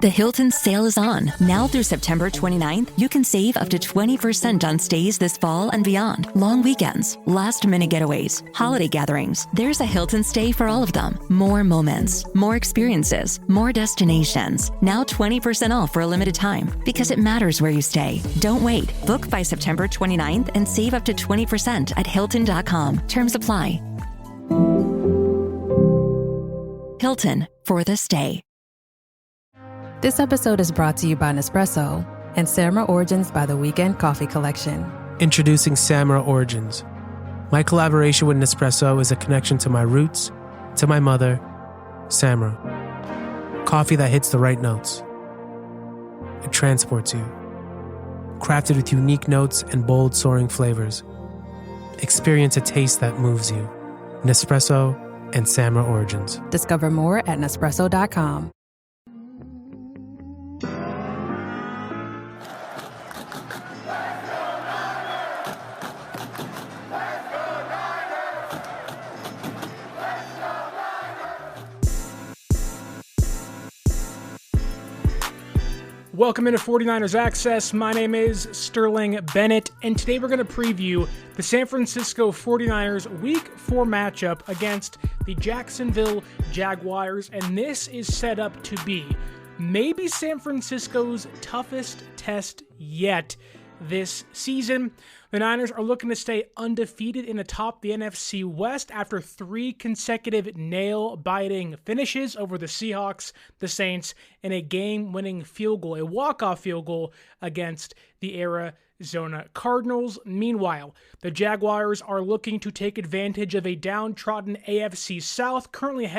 The Hilton sale is on. Now through September 29th, you can save up to 20% on stays this fall and beyond. Long weekends, last-minute getaways, holiday gatherings. There's a Hilton stay for all of them. More moments, more experiences, more destinations. Now 20% off for a limited time because it matters where you stay. Don't wait. Book by September 29th and save up to 20% at Hilton.com. Terms apply. Hilton for the stay. This episode is brought to you by Nespresso and Samra Origins by the Weekend Coffee Collection. Introducing Samra Origins. My collaboration with Nespresso is a connection to my roots, to my mother, Samra. Coffee that hits the right notes. It transports you. Crafted with unique notes and bold soaring flavors. Experience a taste that moves you. Nespresso and Samra Origins. Discover more at Nespresso.com. Welcome into 49ers Access. My name is Sterling Bennett, and today we're going to preview the San Francisco 49ers Week 4 matchup against the Jacksonville Jaguars, and this is set up to be maybe San Francisco's toughest test yet this season. The Niners are looking to stay undefeated in atop the NFC West after 3 consecutive nail-biting finishes over the Seahawks, the Saints, and a game-winning field goal, a walk-off field goal against the Arizona Cardinals. Meanwhile, the Jaguars are looking to take advantage of a downtrodden AFC South, currently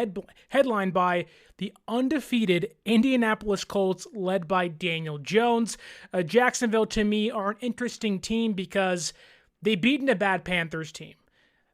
headlined by the undefeated Indianapolis Colts, led by Daniel Jones. Jacksonville, to me, are an interesting team because they beaten a bad Panthers team.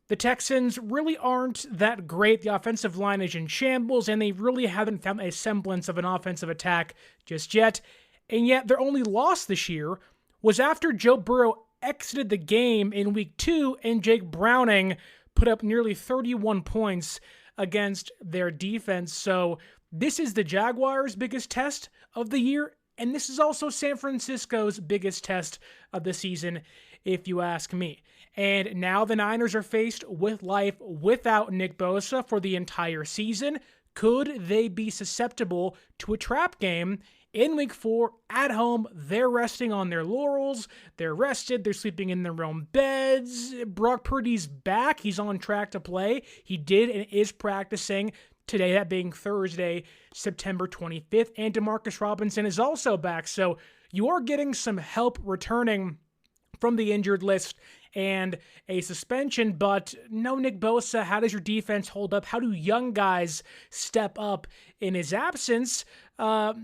The Texans really aren't that great. The offensive line is in shambles, and they really haven't found a semblance of an offensive attack just yet. And yet, their only loss this year was after Joe Burrow exited the game in Week 2, and Jake Browning put up nearly 31 points against their defense. So this is the Jaguars' biggest test of the year, and this is also San Francisco's biggest test of the season, if you ask me. And now the Niners are faced with life without Nick Bosa for the entire season. Could they be susceptible to a trap game in Week 4 at home? They're resting on their laurels. They're rested. They're sleeping in their own beds. Brock Purdy's back. He's on track to play. He did and is practicing today, that being Thursday, September 25th. And DeMarcus Robinson is also back. So you are getting some help returning from the injured list and a suspension, but no Nick Bosa. How does your defense hold up? How do young guys step up in his absence?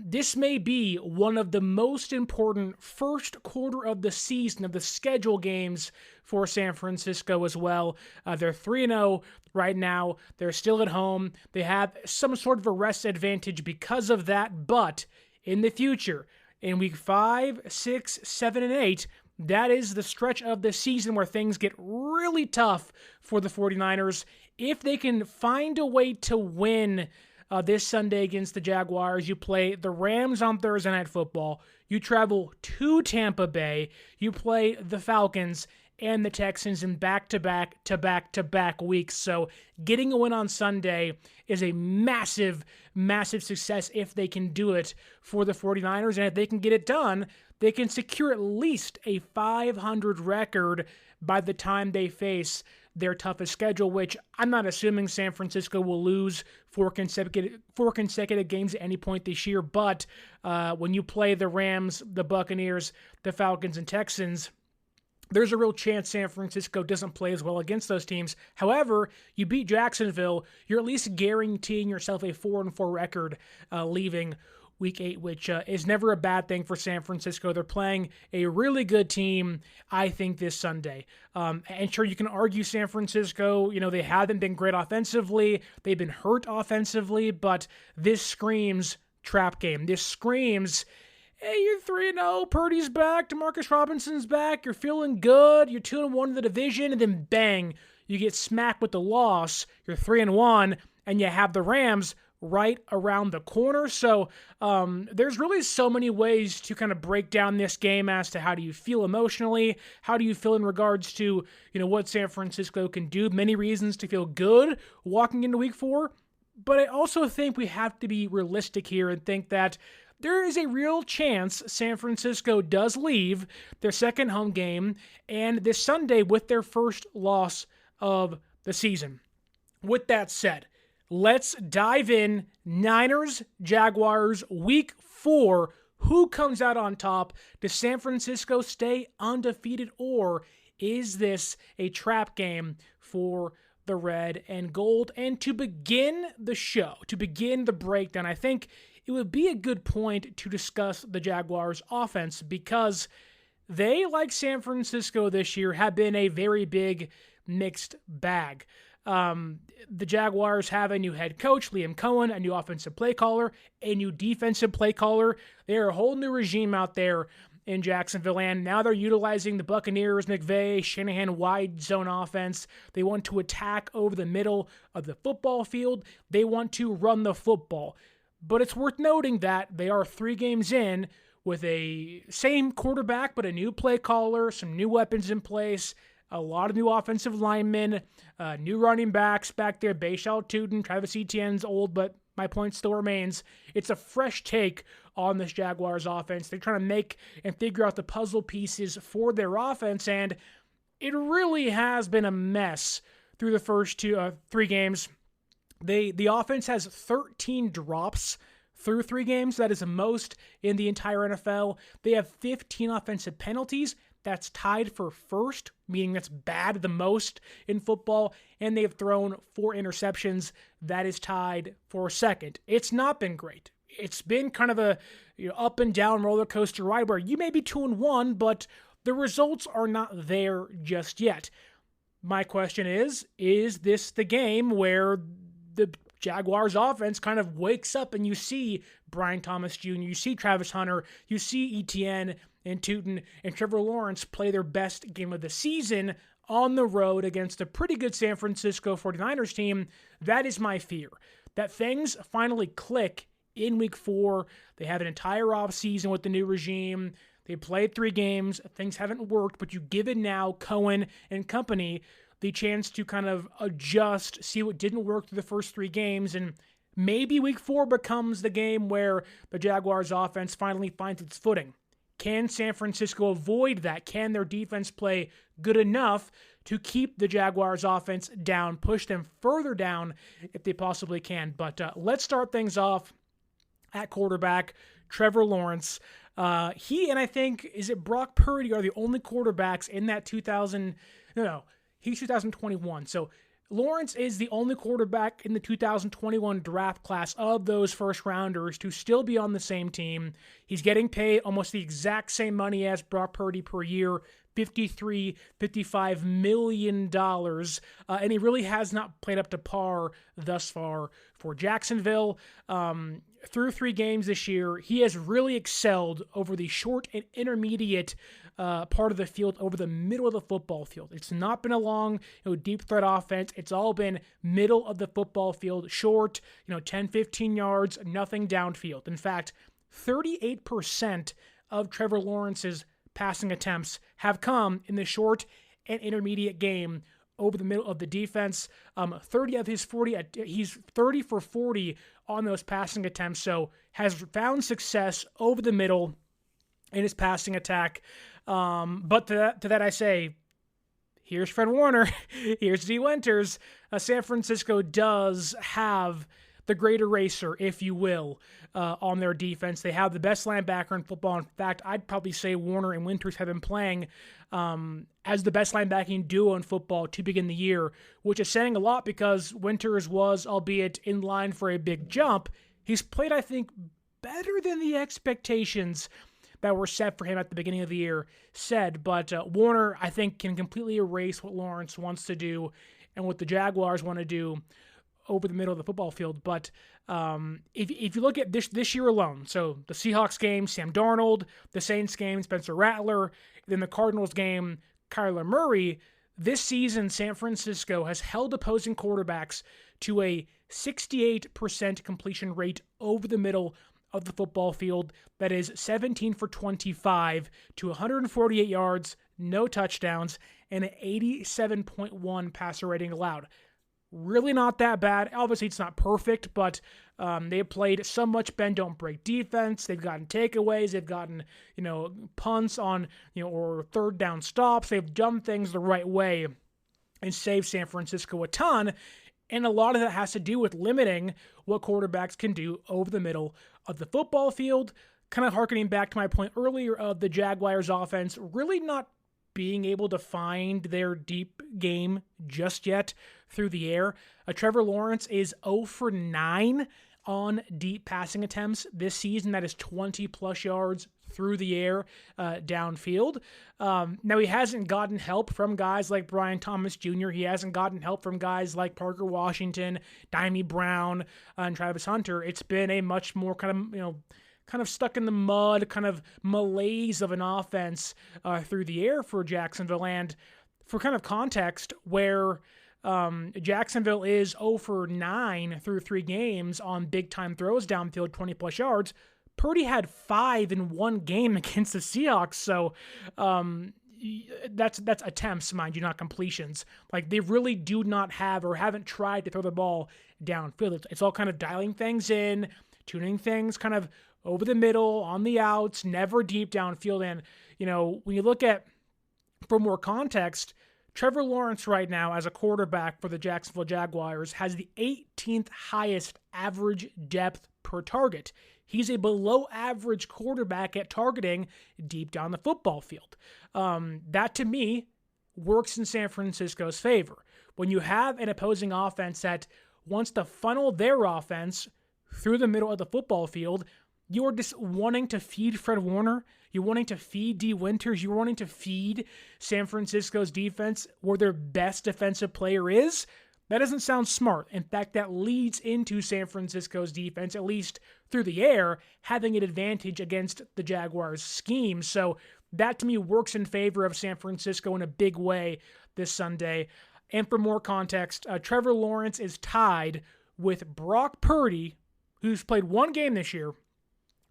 This may be one of the most important first quarter of the season of the schedule games for San Francisco as well. They're 3-0 right now. They're still at home. They have some sort of a rest advantage because of that, but in the future, in Week 5, 6, 7, and 8, that is the stretch of the season where things get really tough for the 49ers. If they can find a way to win this Sunday against the Jaguars, you play the Rams on Thursday Night Football, you travel to Tampa Bay, you play the Falcons and the Texans in back-to-back weeks. So getting a win on Sunday is a massive, massive success if they can do it for the 49ers. And if they can get it done, they can secure at least a 500 record by the time they face their toughest schedule, which I'm not assuming San Francisco will lose 4 consecutive games at any point this year. But when you play the Rams, the Buccaneers, the Falcons, and Texans, there's a real chance San Francisco doesn't play as well against those teams. However, you beat Jacksonville, you're at least guaranteeing yourself a 4-4 record leaving Week 8, which is never a bad thing for San Francisco. They're playing a really good team, I think, this Sunday. And sure, you can argue San Francisco, they haven't been great offensively. They've been hurt offensively, but this screams trap game. This screams, hey, you're 3-0, Purdy's back, DeMarcus Robinson's back, you're feeling good, you're 2-1 in the division, and then bang, you get smacked with the loss, you're 3-1, and you have the Rams right around the corner. So there's really so many ways to kind of break down this game as to how do you feel emotionally, how do you feel in regards to, what San Francisco can do. Many reasons to feel good walking into week 4. But I also think we have to be realistic here and think that there is a real chance San Francisco does leave their second home game and this Sunday with their first loss of the season. With that said, let's dive in. Niners, Jaguars, week 4. Who comes out on top? Does San Francisco stay undefeated, or is this a trap game for the red and gold? And to begin the show, to begin the breakdown, I think it would be a good point to discuss the Jaguars' offense, because they, like San Francisco this year, have been a very big mixed bag. The Jaguars have a new head coach, Liam Cohen, a new offensive play caller, a new defensive play caller. They're a whole new regime out there in Jacksonville, and now they're utilizing the Buccaneers, McVay, Shanahan wide zone offense. They want to attack over the middle of the football field. They want to run the football. But it's worth noting that they are 3 games in with a same quarterback, but a new play caller, some new weapons in place, a lot of new offensive linemen, new running backs back there, Pearsall, Tuden, Travis Etienne's old, but my point still remains. It's a fresh take on this Jaguars offense. They're trying to make and figure out the puzzle pieces for their offense, and it really has been a mess through the first 3 games. The offense has 13 drops through 3 games. That is the most in the entire NFL. They have 15 offensive penalties. That's tied for first, meaning that's bad the most in football. And they have thrown 4 interceptions. That is tied for second. It's not been great. It's been kind of a up and down roller coaster ride where you may be 2-1, but the results are not there just yet. My question is this the game where the Jaguars offense kind of wakes up and you see Brian Thomas Jr., you see Travis Hunter, you see Etienne and Tuten and Trevor Lawrence play their best game of the season on the road against a pretty good San Francisco 49ers team? That is my fear, that things finally click in week 4. They have an entire offseason with the new regime. They played 3 games. Things haven't worked, but you give it now, Cohen and company, the chance to kind of adjust, see what didn't work through the first 3 games, and maybe week 4 becomes the game where the Jaguars offense finally finds its footing. Can San Francisco avoid that? Can their defense play good enough to keep the Jaguars offense down, push them further down if they possibly can? But let's start things off at quarterback, Trevor Lawrence. He and I think, is it Brock Purdy, are the only quarterbacks in that he's 2021. So Lawrence is the only quarterback in the 2021 draft class of those first rounders to still be on the same team. He's getting paid almost the exact same money as Brock Purdy per year, $55 million. And he really has not played up to par thus far for Jacksonville. Through 3 games this year, he has really excelled over the short and intermediate part of the field, over the middle of the football field. It's not been a long, deep threat offense. It's all been middle of the football field, short, 10, 15 yards, nothing downfield. In fact, 38% of Trevor Lawrence's passing attempts have come in the short and intermediate game over the middle of the defense. 30 of his 40, he's 30 for 40 on those passing attempts, so has found success over the middle in his passing attack. But to that I say, here's Fred Warner, here's D. Winters. San Francisco does have the great eraser, if you will, on their defense. They have the best linebacker in football. In fact, I'd probably say Warner and Winters have been playing as the best linebacking duo in football to begin the year, which is saying a lot because Winters was, albeit in line for a big jump, he's played, I think, better than the expectations that were set for him at the beginning of the year said. But Warner, I think, can completely erase what Lawrence wants to do and what the Jaguars want to do over the middle of the football field. But if you look at this year alone, so the Seahawks game, Sam Darnold, the Saints game, Spencer Rattler, then the Cardinals game, Kyler Murray, this season San Francisco has held opposing quarterbacks to a 68% completion rate over the middle of the football field. That is 17 for 25 to 148 yards, no touchdowns, and an 87.1 passer rating allowed. Really not that bad. Obviously, it's not perfect, but they have played so much bend don't break defense. They've gotten takeaways. They've gotten punts on or third down stops. They've done things the right way and saved San Francisco a ton. And a lot of that has to do with limiting what quarterbacks can do over the middle of the football field. Kind of harkening back to my point earlier of the Jaguars offense really not being able to find their deep game just yet through the air. Trevor Lawrence is 0 for 9 on deep passing attempts this season. That is 20 plus yards through the air downfield. Now, he hasn't gotten help from guys like Brian Thomas Jr. He hasn't gotten help from guys like Parker Washington, Dimey Brown, and Travis Hunter. It's been a much more kind of stuck in the mud, kind of malaise of an offense through the air for Jacksonville. And for kind of context, where Jacksonville is 0 for 9 through 3 games on big-time throws downfield, 20-plus yards, Purdy had 5 in one game against the Seahawks. So that's attempts, mind you, not completions. Like, they really do not have or haven't tried to throw the ball downfield. It's all kind of dialing things in, tuning things kind of over the middle, on the outs, never deep downfield. And, when you look at, for more context, Trevor Lawrence right now as a quarterback for the Jacksonville Jaguars has the 18th highest average depth per target. He's a below average quarterback at targeting deep down the football field. That to me works in San Francisco's favor. When you have an opposing offense that wants to funnel their offense through the middle of the football field, you're just wanting to feed Fred Warner. You're wanting to feed D. Winters. You're wanting to feed San Francisco's defense where their best defensive player is. That doesn't sound smart. In fact, that leads into San Francisco's defense, at least through the air, having an advantage against the Jaguars' scheme. So that, to me, works in favor of San Francisco in a big way this Sunday. And for more context, Trevor Lawrence is tied with Brock Purdy, who's played one game this year,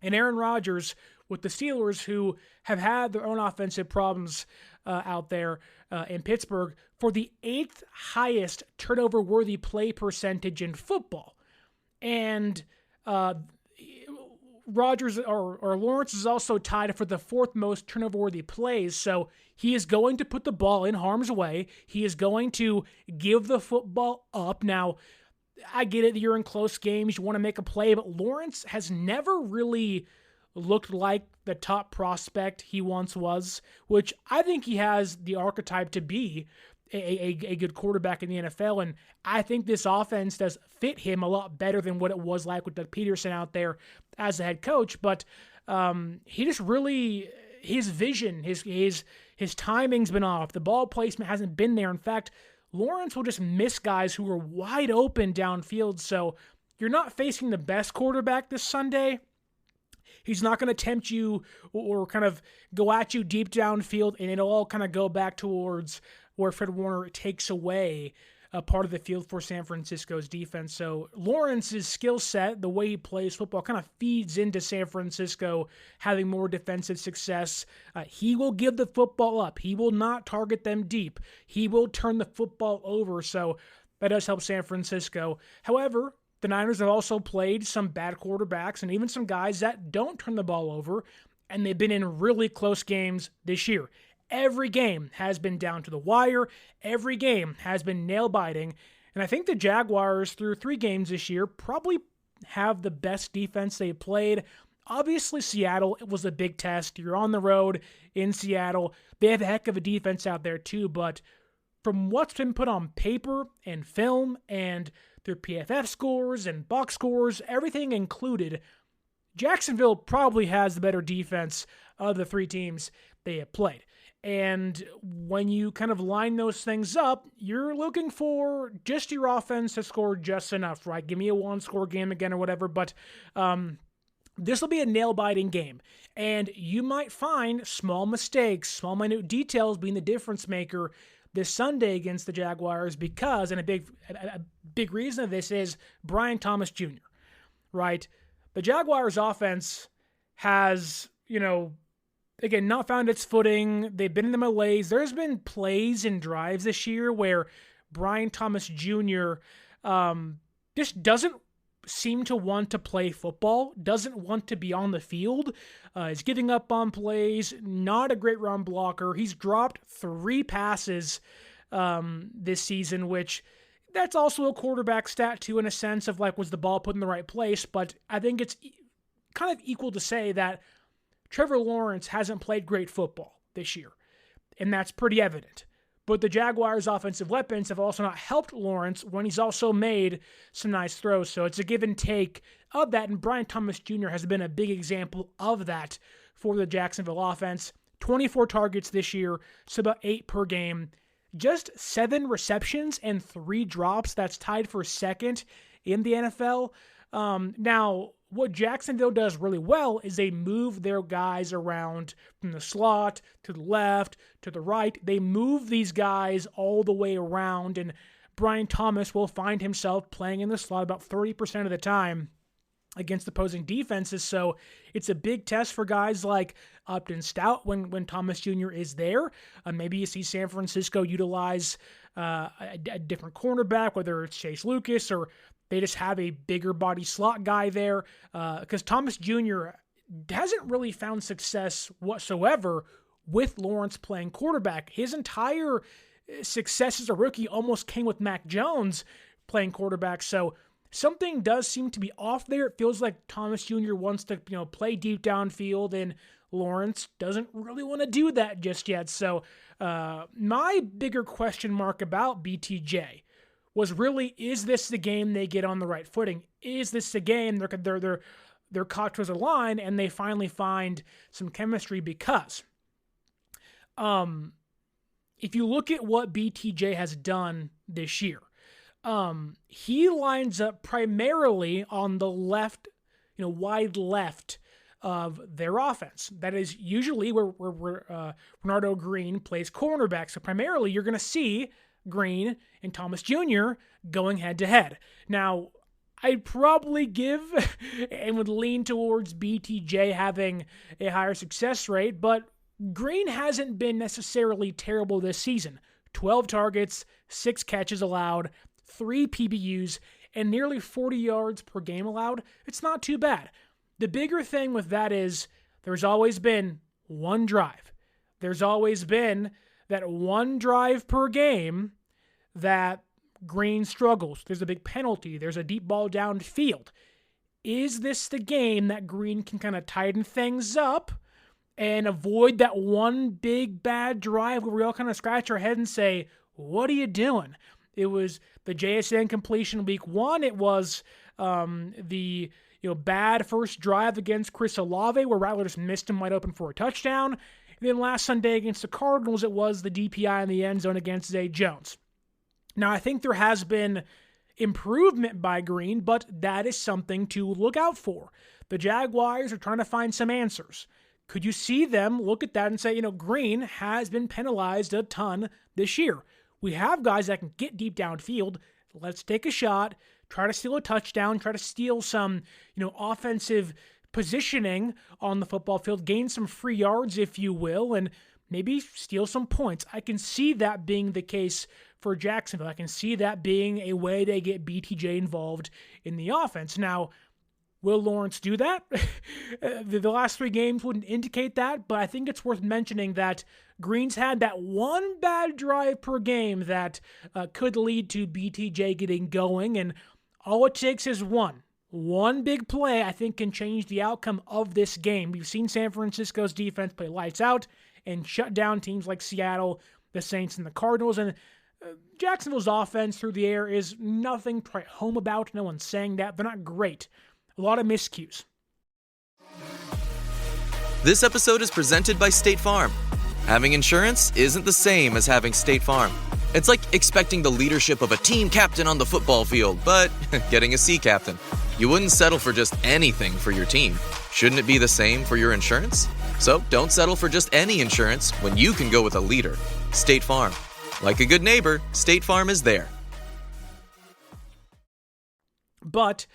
and Aaron Rodgers with the Steelers, who have had their own offensive problems out there in Pittsburgh, for the 8th highest turnover-worthy play percentage in football. And Rodgers or Lawrence is also tied for the 4th most turnover-worthy plays, so he is going to put the ball in harm's way. He is going to give the football up. Now, I get it, you're in close games, you want to make a play, but Lawrence has never really looked like the top prospect he once was, which I think he has the archetype to be a good quarterback in the NFL, and I think this offense does fit him a lot better than what it was like with Doug Peterson out there as the head coach, but he just really, his vision, his timing's been off, the ball placement hasn't been there. In fact, Lawrence will just miss guys who are wide open downfield, so you're not facing the best quarterback this Sunday. He's not going to tempt you or kind of go at you deep downfield, and it'll all kind of go back towards where Fred Warner takes away a part of the field for San Francisco's defense. So Lawrence's skill set, the way he plays football, kind of feeds into San Francisco having more defensive success. He will give the football up. He will not target them deep. He will turn the football over, so that does help San Francisco. However, the Niners have also played some bad quarterbacks and even some guys that don't turn the ball over, and they've been in really close games this year. Every game has been down to the wire. Every game has been nail-biting. And I think the Jaguars, through 3 games this year, probably have the best defense they've played. Obviously, Seattle, it was a big test. You're on the road in Seattle. They have a heck of a defense out there too, but from what's been put on paper and film and their PFF scores and box scores, everything included, Jacksonville probably has the better defense of the 3 teams they have played. And when you kind of line those things up, you're looking for just your offense to score just enough, right? Give me a 1-score game again or whatever, but this will be a nail-biting game. And you might find small mistakes, small minute details being the difference maker, this Sunday against the Jaguars because, and a big reason of this is Brian Thomas Jr., right? The Jaguars offense has, again, not found its footing. They've been in the malaise. There's been plays and drives this year where Brian Thomas Jr. Just doesn't seem to want to play football, doesn't want to be on the field, is giving up on plays, not a great run blocker. He's dropped 3 passes this season, which that's also a quarterback stat too, in a sense of was the ball put in the right place, but I think it's kind of equal to say that Trevor Lawrence hasn't played great football this year, and that's pretty evident. But the Jaguars' offensive weapons have also not helped Lawrence when he's also made some nice throws. So it's a give and take of that, and Brian Thomas Jr. has been a big example of that for the Jacksonville offense. 24 targets this year, so about 8 per game. Just 7 receptions and 3 drops. That's tied for second in the NFL. Now, what Jacksonville does really well is they move their guys around from the slot to the left to the right. They move these guys all the way around, and Brian Thomas will find himself playing in the slot about 30% of the time against opposing defenses. So it's a big test for guys like Upton Stout when Thomas Jr. is there. Maybe you see San Francisco utilize a different cornerback, whether it's Chase Lucas or they just have a bigger body slot guy there, because Thomas Jr. hasn't really found success whatsoever with Lawrence playing quarterback. His entire success as a rookie almost came with Mac Jones playing quarterback. So something does seem to be off there. It feels like Thomas Jr. wants to play deep downfield, and Lawrence doesn't really want to do that just yet. So my bigger question mark about BTJ was really, is this the game they get on the right footing? Is this the game their contours align and they finally find some chemistry? Because if you look at what BTJ has done this year, he lines up primarily on the left, wide left of their offense. That is usually where Renardo Green plays cornerback. So primarily you're going to see Green and Thomas Jr. going head-to-head. Now, I'd probably give and would lean towards BTJ having a higher success rate, but Green hasn't been necessarily terrible this season. 12 targets, 6 catches allowed, 3 PBUs, and nearly 40 yards per game allowed. It's not too bad. The bigger thing with that is there's always been one drive. There's always been that one drive per game that Green struggles. There's a big penalty. There's a deep ball downfield. Is this the game that Green can kind of tighten things up and avoid that one big bad drive where we all kind of scratch our head and say, what are you doing? It was the JSN completion week 1. It was the bad first drive against Chris Olave where Rattler just missed him wide open for a touchdown. And then last Sunday against the Cardinals, it was the DPI in the end zone against Zay Jones. Now, I think there has been improvement by Green, but that is something to look out for. The Jaguars are trying to find some answers. Could you see them look at that and say, Green has been penalized a ton this year. We have guys that can get deep downfield. Let's take a shot, try to steal a touchdown, try to steal some, offensive positioning on the football field, gain some free yards, if you will, and maybe steal some points. I can see that being the case for Jacksonville. I can see that being a way they get BTJ involved in the offense. Now, will Lawrence do that? The last 3 games wouldn't indicate that, but I think it's worth mentioning that Green's had that one bad drive per game that could lead to BTJ getting going, and all it takes is one big play, I think, can change the outcome of this game. We've seen San Francisco's defense play lights out and shut down teams like Seattle, the Saints, and the Cardinals, and Jacksonville's offense through the air is nothing to write home about. No one's saying that. They're not great. A lot of miscues. This episode is presented by State Farm. Having insurance isn't the same as having State Farm. It's like expecting the leadership of a team captain on the football field, but getting a sea captain. You wouldn't settle for just anything for your team. Shouldn't it be the same for your insurance? So don't settle for just any insurance when you can go with a leader. State Farm. Like a good neighbor, State Farm is there. But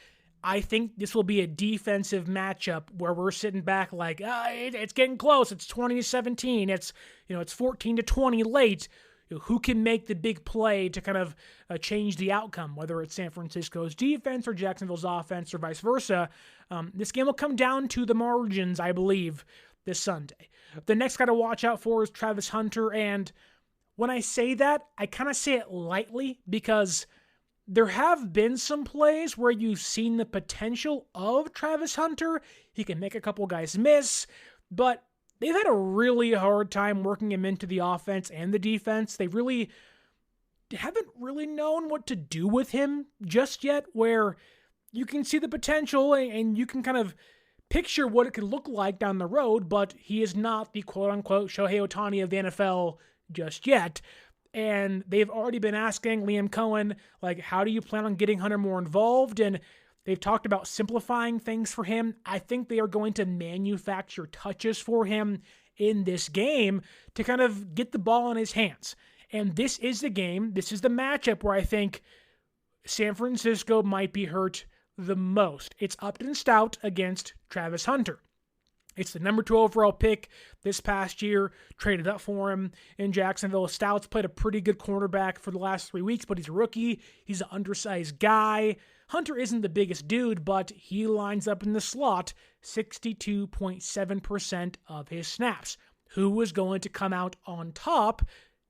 I think this will be a defensive matchup where we're sitting back like, it's getting close. It's 20-17. It's 14-20 late. Who can make the big play to kind of change the outcome, whether it's San Francisco's defense or Jacksonville's offense or vice versa. This game will come down to the margins, I believe, this Sunday. The next guy to watch out for is Travis Hunter, and when I say that, I kind of say it lightly because there have been some plays where you've seen the potential of Travis Hunter. He can make a couple guys miss, but they've had a really hard time working him into the offense and the defense. They really haven't really known what to do with him just yet, where you can see the potential and you can kind of picture what it could look like down the road, but he is not the quote-unquote Shohei Ohtani of the NFL just yet. And they've already been asking Liam Cohen, like, how do you plan on getting Hunter more involved? And they've talked about simplifying things for him. I think they are going to manufacture touches for him in this game to kind of get the ball in his hands. And this is the game, this is the matchup where I think San Francisco might be hurt the most. It's Upton Stout against Travis Hunter. It's the number 2 overall pick this past year, traded up for him in Jacksonville. Stout's played a pretty good cornerback for the last 3 weeks, but he's a rookie. He's an undersized guy. Hunter isn't the biggest dude, but he lines up in the slot 62.7% of his snaps. Who was going to come out on top,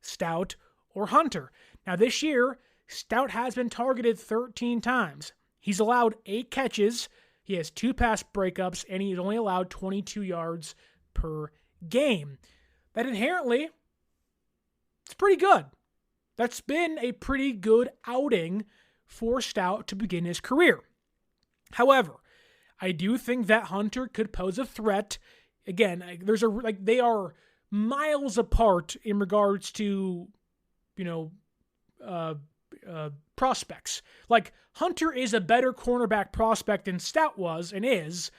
Stout or Hunter? Now this year, Stout has been targeted 13 times. He's allowed 8 catches. He has 2 pass breakups, and he's only allowed 22 yards per game. That inherently, it's pretty good. That's been a pretty good outing for Stout to begin his career. However, I do think that Hunter could pose a threat. Again, they are miles apart in regards to, prospects. Like, Hunter is a better cornerback prospect than Stout was and is,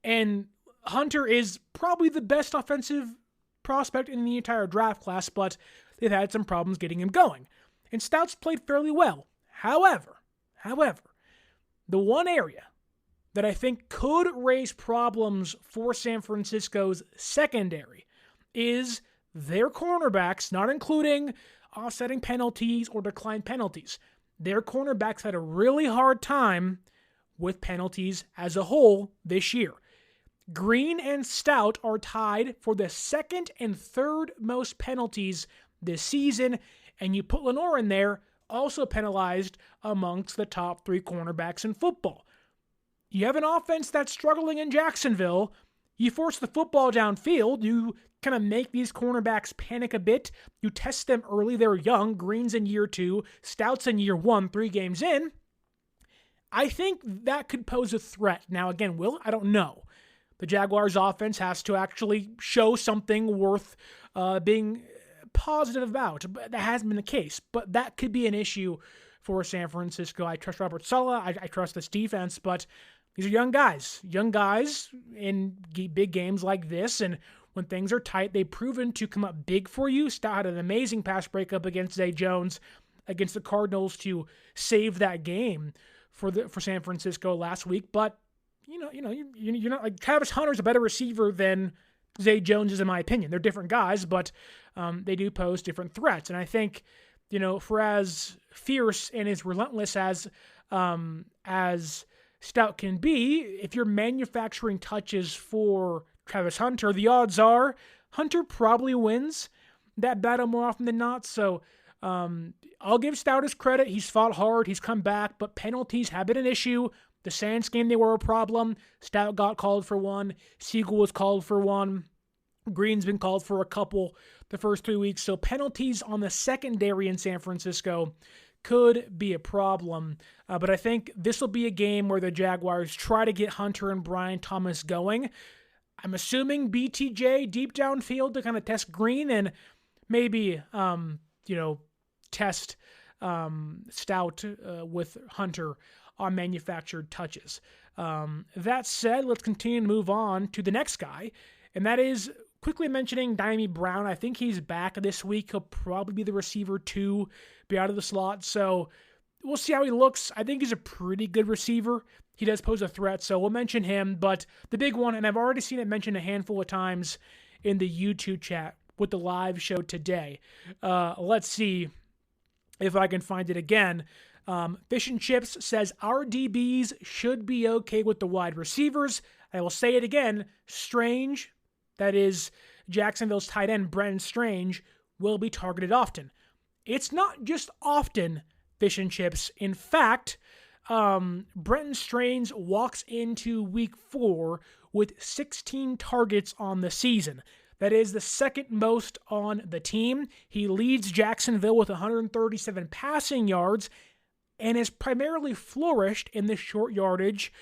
and Hunter is probably the best offensive prospect in the entire draft class, but they've had some problems getting him going. And Stout's played fairly well. However, the one area that I think could raise problems for San Francisco's secondary is their cornerbacks, not including offsetting penalties or declined penalties. Their cornerbacks had a really hard time with penalties as a whole this year. Green and Stout are tied for the second and third most penalties this season, and you put Lenore in there, also penalized amongst the top 3 cornerbacks in football. You have an offense that's struggling in Jacksonville. You force the football downfield. You kind of make these cornerbacks panic a bit. You test them early. They're young. Green's in year 2. Stout's in year 1, 3 games in. I think that could pose a threat. Now, again, I don't know. The Jaguars offense has to actually show something worth being positive about. But that hasn't been the case. But that could be an issue for San Francisco. I trust Robert Saleh. I trust this defense. But these are young guys in big games like this. And when things are tight, they've proven to come up big for you. Stout had an amazing pass breakup against Zay Jones against the Cardinals to save that game for San Francisco last week. But you're not like Travis Hunter's a better receiver than Zay Jones is, in my opinion. They're different guys, but they do pose different threats. And I think, for as fierce and as relentless as Stout can be, if you're manufacturing touches for Travis Hunter, the odds are Hunter probably wins that battle more often than not. So I'll give Stout his credit. He's fought hard. He's come back, but penalties have been an issue. The Saints game, they were a problem. Stout got called for one. Siegel was called for one. Green's been called for a couple the first 3 weeks. So penalties on the secondary in San Francisco could be a problem. But I think this will be a game where the Jaguars try to get Hunter and Brian Thomas going. I'm assuming BTJ deep downfield to kind of test Green and maybe, test Stout with Hunter on manufactured touches. That said, let's continue to move on to the next guy, and that is Quickly mentioning Dyami Brown, I think he's back this week. He'll probably be the receiver 2, be out of the slot. So we'll see how he looks. I think he's a pretty good receiver. He does pose a threat, so we'll mention him. But the big one, and I've already seen it mentioned a handful of times in the YouTube chat with the live show today. Let's see if I can find it again. Fish and Chips says, our DBs should be okay with the wide receivers. I will say it again. Strange, that is Jacksonville's tight end, Brenton Strange, will be targeted often. It's not just often, Fish and Chips. In fact, Brenton Strange walks into week 4 with 16 targets on the season. That is the second most on the team. He leads Jacksonville with 137 passing yards and has primarily flourished in the short yardage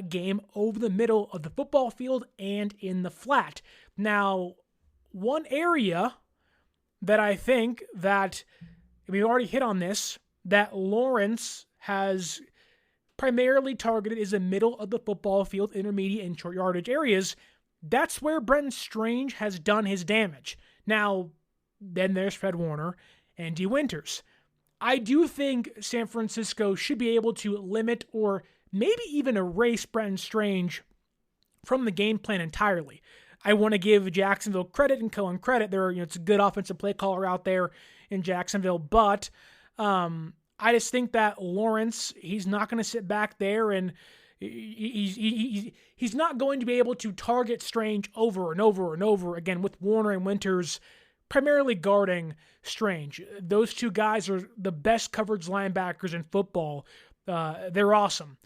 game over the middle of the football field and in the flat. Now, one area that I think that, we've already hit on this, that Lawrence has primarily targeted is the middle of the football field, intermediate and short yardage areas. That's where Brenton Strange has done his damage. Now, then there's Fred Warner and D. Winters. I do think San Francisco should be able to limit or maybe even erase Brenton Strange from the game plan entirely. I want to give Jacksonville credit and Cohen credit. It's a good offensive play caller out there in Jacksonville, but I just think that Lawrence, he's not going to sit back there and he's not going to be able to target Strange over and over and over again with Warner and Winters primarily guarding Strange. Those two guys are the best coverage linebackers in football. They're awesome.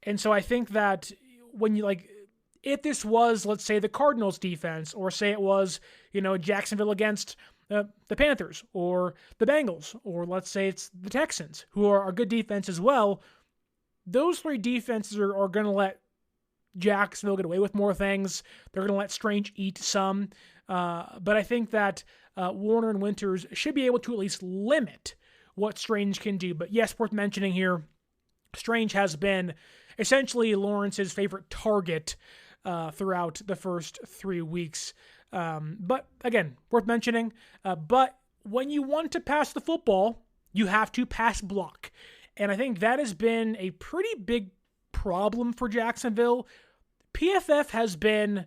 And so I think that when you if this was, let's say, the Cardinals defense, or say it was, Jacksonville against the Panthers or the Bengals, or let's say it's the Texans, who are a good defense as well, those three defenses are going to let Jacksonville get away with more things. They're going to let Strange eat some. But I think that Warner and Winters should be able to at least limit what Strange can do. But yes, worth mentioning here, Strange has been essentially Lawrence's favorite target throughout the first 3 weeks. But again, worth mentioning. But when you want to pass the football, you have to pass block. And I think that has been a pretty big problem for Jacksonville. PFF has been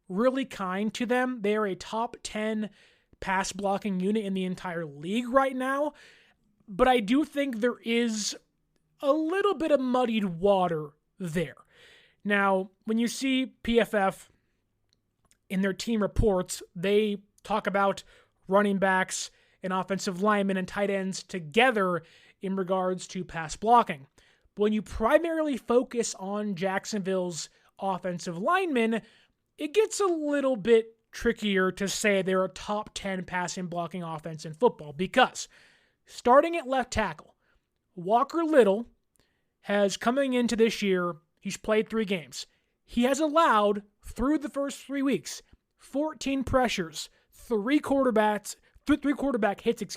really kind to them. They are a top 10 pass blocking unit in the entire league right now. But I do think there is a little bit of muddied water there. Now, when you see PFF in their team reports, they talk about running backs and offensive linemen and tight ends together in regards to pass blocking. But when you primarily focus on Jacksonville's offensive linemen, it gets a little bit trickier to say they're a top 10 passing blocking offense in football, because starting at left tackle, Walker Little has, coming into this year, he's played 3 games. He has allowed, through the first 3 weeks, 14 pressures, 3 quarterback hits,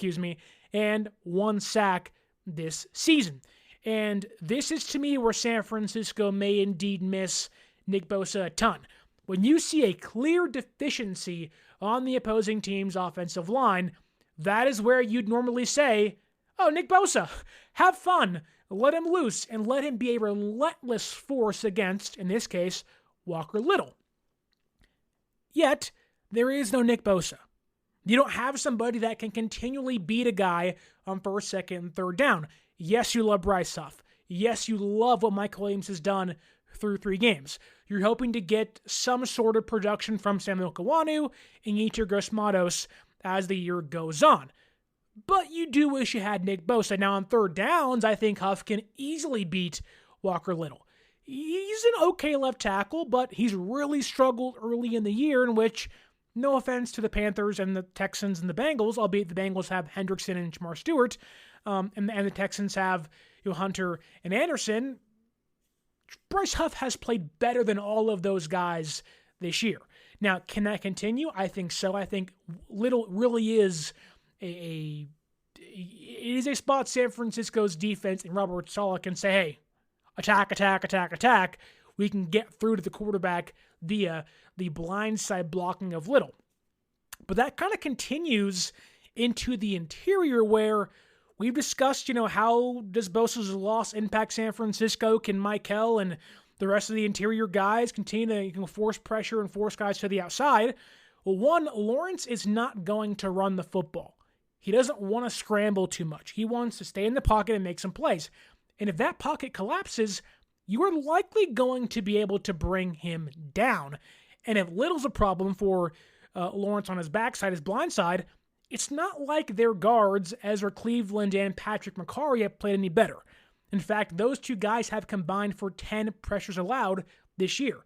and 1 sack this season. And this is, to me, where San Francisco may indeed miss Nick Bosa a ton. When you see a clear deficiency on the opposing team's offensive line, that is where you'd normally say, oh, Nick Bosa, have fun, let him loose, and let him be a relentless force against, in this case, Walker Little. Yet, there is no Nick Bosa. You don't have somebody that can continually beat a guy on first, second, and third down. Yes, you love Bryce Huff. Yes, you love what Michael Williams has done through 3 games. You're hoping to get some sort of production from Samuel Kawanu and Yetur Gross-Matos as the year goes on. But you do wish you had Nick Bosa. Now, on third downs, I think Huff can easily beat Walker Little. He's an okay left tackle, but he's really struggled early in the year, in which, no offense to the Panthers and the Texans and the Bengals, albeit the Bengals have Hendrickson and Jamar Stewart, and the Texans have Hunter and Anderson, Bryce Huff has played better than all of those guys this year. Now, can that continue? I think so. I think Little really is it is a spot San Francisco's defense and Robert Saleh can say, hey, attack, attack, attack, attack. We can get through to the quarterback via the blindside blocking of Little. But that kind of continues into the interior where we've discussed, how does Bosa's loss impact San Francisco? Can Michael and the rest of the interior guys continue to force pressure and force guys to the outside? Well, one, Lawrence is not going to run the football. He doesn't want to scramble too much. He wants to stay in the pocket and make some plays. And if that pocket collapses, you are likely going to be able to bring him down. And if Little's a problem for Lawrence on his backside, his blind side, it's not like their guards, Ezra Cleveland and Patrick McCarry, have played any better. In fact, those two guys have combined for 10 pressures allowed this year.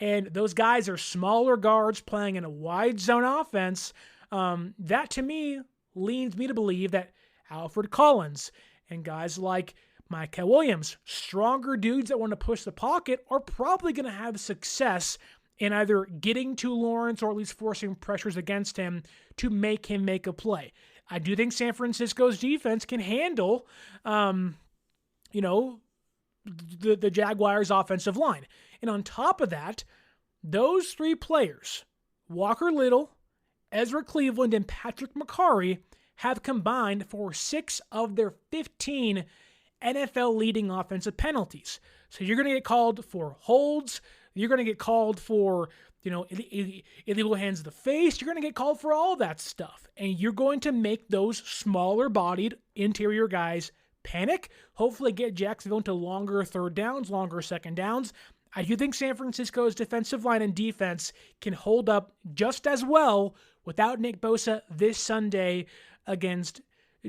And those guys are smaller guards playing in a wide zone offense. That, to me, leads me to believe that Alfred Collins and guys like Micah Williams, stronger dudes that want to push the pocket, are probably going to have success in either getting to Lawrence or at least forcing pressures against him to make him make a play. I do think San Francisco's defense can handle, the Jaguars' offensive line. And on top of that, those three players, Walker Little, Ezra Cleveland, and Patrick McCarry, have combined for 6 of their 15 NFL leading offensive penalties. So you're going to get called for holds. You're going to get called for, illegal hands to the face. You're going to get called for all that stuff. And you're going to make those smaller-bodied interior guys panic, hopefully get Jacksonville into longer third downs, longer second downs. I do think San Francisco's defensive line and defense can hold up just as well without Nick Bosa this Sunday against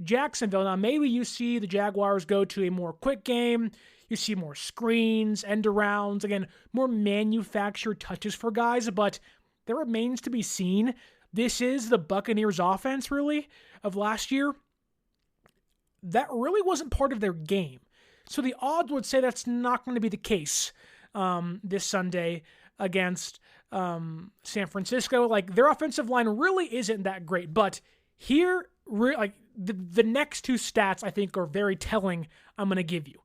Jacksonville. Now, maybe you see the Jaguars go to a more quick game. You see more screens, end arounds, again, more manufactured touches for guys, but that remains to be seen. This is the Buccaneers offense, really, of last year. That really wasn't part of their game. So the odds would say that's not going to be the case this Sunday against San Francisco. Like, their offensive line really isn't that great, but here, the next two stats I think are very telling. I'm going to give you.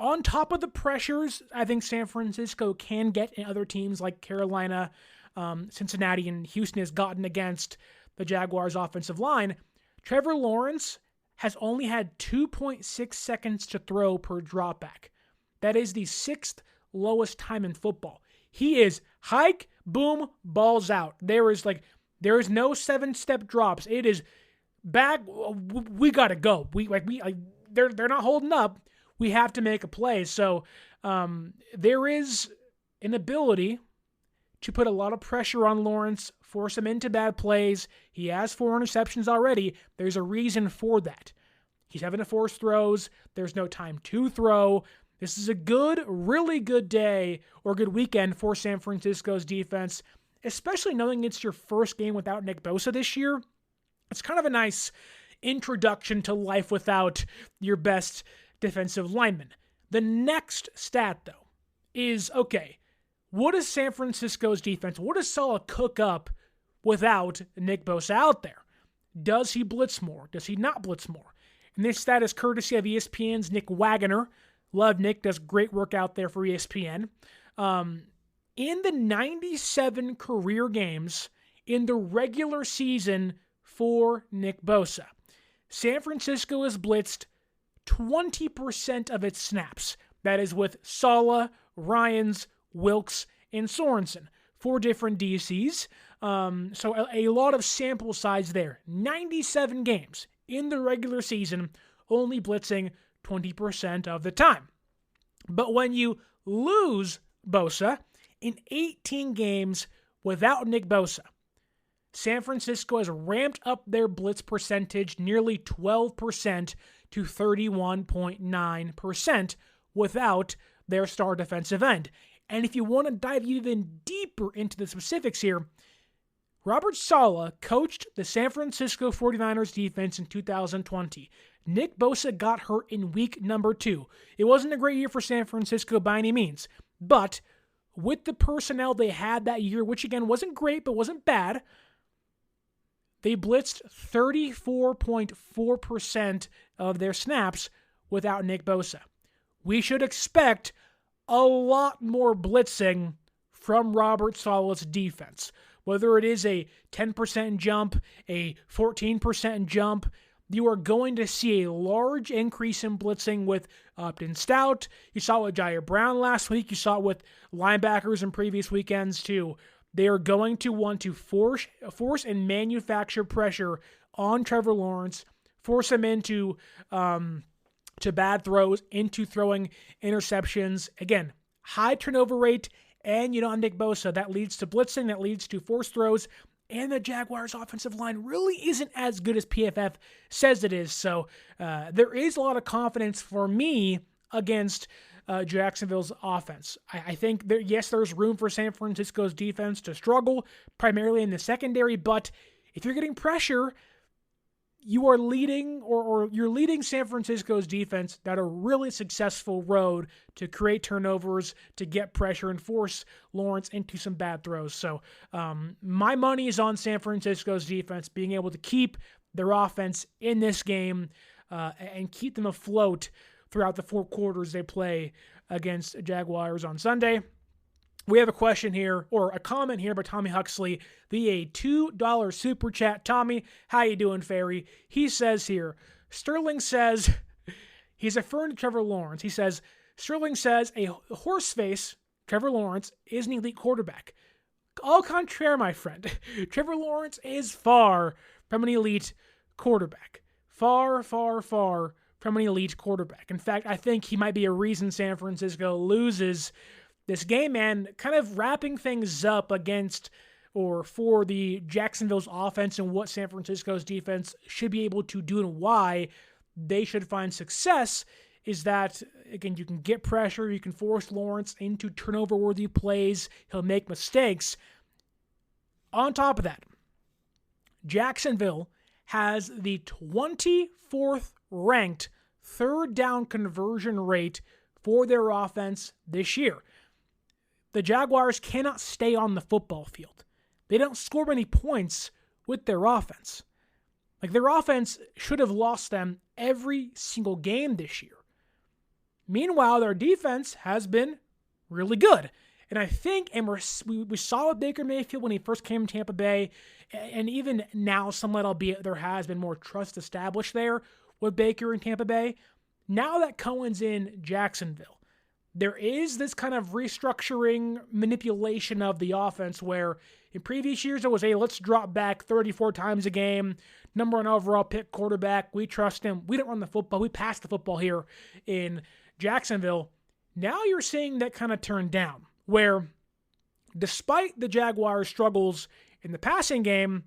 On top of the pressures I think San Francisco can get in other teams like Carolina, Cincinnati, and Houston has gotten against the Jaguars' offensive line, Trevor Lawrence has only had 2.6 seconds to throw per dropback. That is the 6th lowest time in football. He is hike, boom, balls out. There is no 7-step drops. It is back. We got to go. They're not holding up. We have to make a play. So there is an ability to put a lot of pressure on Lawrence, force him into bad plays. He has 4 interceptions already. There's a reason for that. He's having to force throws. There's no time to throw. This is a really good day or good weekend for San Francisco's defense, especially knowing it's your first game without Nick Bosa this year. It's kind of a nice introduction to life without your best defensive lineman. The next stat, though, is, okay, what does San Francisco's defense, what does Saleh cook up without Nick Bosa out there? Does he blitz more? Does he not blitz more? And this stat is courtesy of ESPN's Nick Wagoner. Love Nick, does great work out there for ESPN. In the 97 career games in the regular season for Nick Bosa, San Francisco has blitzed 20% of its snaps. That is with Saleh, Ryans, Wilkes, and Sorensen. 4 different DCs. So a lot of sample size there. 97 games in the regular season, only blitzing 20% of the time. But when you lose Bosa in 18 games without Nick Bosa, San Francisco has ramped up their blitz percentage nearly 12% to 31.9% without their star defensive end. And if you want to dive even deeper into the specifics here, Robert Saleh coached the San Francisco 49ers defense in 2020. Nick Bosa got hurt in week number 2. It wasn't a great year for San Francisco by any means, but with the personnel they had that year, which again wasn't great but wasn't bad, they blitzed 34.4% of their snaps without Nick Bosa. We should expect a lot more blitzing from Robert Saleh's defense. Whether it is a 10% jump, a 14% jump, you are going to see a large increase in blitzing with Upton Stout. You saw it with Jair Brown last week. You saw it with linebackers in previous weekends too. They are going to want to force and manufacture pressure on Trevor Lawrence, force him into to bad throws, into throwing interceptions. Again, high turnover rate, and on Nick Bosa, that leads to blitzing, that leads to forced throws, and the Jaguars' offensive line really isn't as good as PFF says it is. So there is a lot of confidence for me against Jacksonville's offense. I think, there's room for San Francisco's defense to struggle, primarily in the secondary, but if you're getting pressure, you are leading, or you're leading San Francisco's defense down a really successful road to create turnovers, to get pressure and force Lawrence into some bad throws. So my money is on San Francisco's defense being able to keep their offense in this game and keep them afloat throughout the 4 quarters they play against Jaguars on Sunday. We have a question here, or a comment here by Tommy Huxley via $2 super chat. Tommy, how you doing, Fairy? He says here, Sterling says, he's referring to Trevor Lawrence. He says, Sterling says a horseface, Trevor Lawrence, is an elite quarterback. Au contraire, my friend. Trevor Lawrence is far from an elite quarterback. Far, far, far from an elite quarterback. In fact, I think he might be a reason San Francisco loses this game, man. Kind of wrapping things up against, or for the Jacksonville's offense and what San Francisco's defense should be able to do and why they should find success, is that, again, you can get pressure, you can force Lawrence into turnover-worthy plays, he'll make mistakes. On top of that, Jacksonville has the 24th ranked third down conversion rate for their offense this year. The Jaguars cannot stay on the football field. They don't score many points with their offense. Their offense should have lost them every single game this year. Meanwhile, their defense has been really good. And I think, and we saw with Baker Mayfield when he first came to Tampa Bay, and even now, somewhat, albeit there has been more trust established there with Baker in Tampa Bay. Now that Cohen's in Jacksonville, there is this kind of restructuring, manipulation of the offense where in previous years it was, hey, let's drop back 34 times a game, number 1 overall pick quarterback, we trust him, we don't run the football, we pass the football here in Jacksonville. Now you're seeing that kind of turn down, where despite the Jaguars' struggles in the passing game,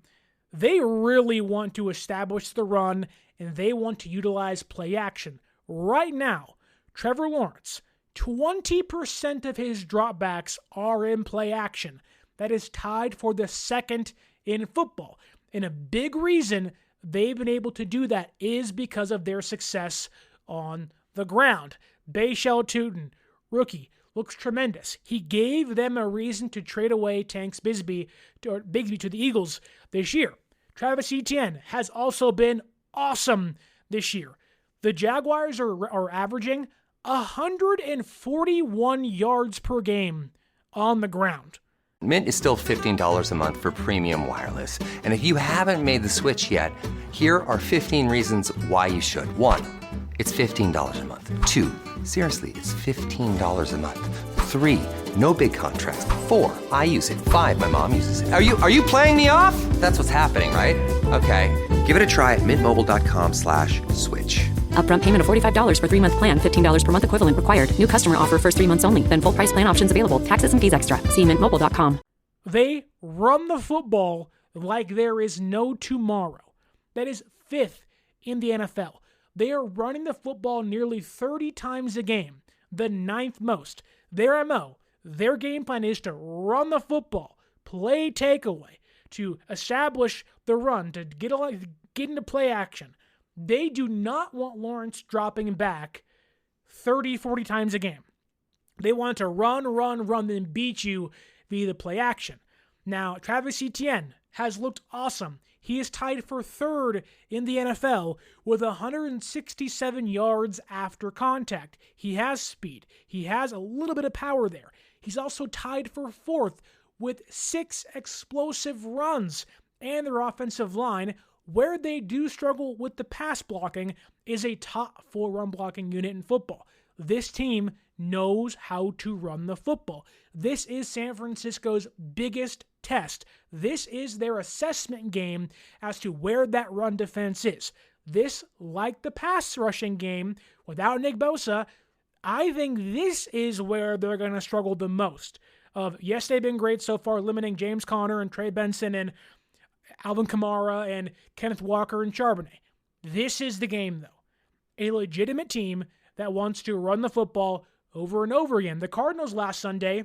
they really want to establish the run and they want to utilize play action. Right now, Trevor Lawrence, 20% of his dropbacks are in play action. That is tied for the second in football. And a big reason they've been able to do that is because of their success on the ground. Bayshell Tootin, rookie, looks tremendous. He gave them a reason to trade away Tanks Bigsby to the Eagles this year. Travis Etienne has also been awesome this year. The Jaguars are averaging 141 yards per game on the ground. Mint is still $15 a month for premium wireless. And if you haven't made the switch yet, here are 15 reasons why you should. 1, it's $15 a month. 2, seriously, it's $15 a month. 3, no big contracts. 4, I use it. 5, my mom uses it. Are you playing me off? That's what's happening, right? Okay, give it a try at mintmobile.com/switch. Upfront payment of $45 for 3-month plan, $15 per month equivalent required. New customer offer first 3 months only. Then full price plan options available. Taxes and fees extra. See mintmobile.com. They run the football like there is no tomorrow. That is 5th in the NFL. They are running the football nearly 30 times a game, the 9th most. Their MO, their game plan is to run the football, play takeaway, to establish the run, to get into play action. They do not want Lawrence dropping back 30, 40 times a game. They want to run, then beat you via the play action. Now, Travis Etienne has looked awesome. He is tied for 3rd in the NFL with 167 yards after contact. He has speed. He has a little bit of power there. He's also tied for 4th with 6 explosive runs, and their offensive line, where they do struggle with the pass blocking, is a top 4 run blocking unit in football. This team knows how to run the football. This is San Francisco's biggest test. This is their assessment game as to where that run defense is. This, like the pass rushing game without Nick Bosa, I think this is where they're going to struggle the most. Yes, they've been great so far, limiting James Conner and Trey Benson and Alvin Kamara and Kenneth Walker and Charbonnet. This is the game, though. A legitimate team that wants to run the football over and over again. The Cardinals last Sunday,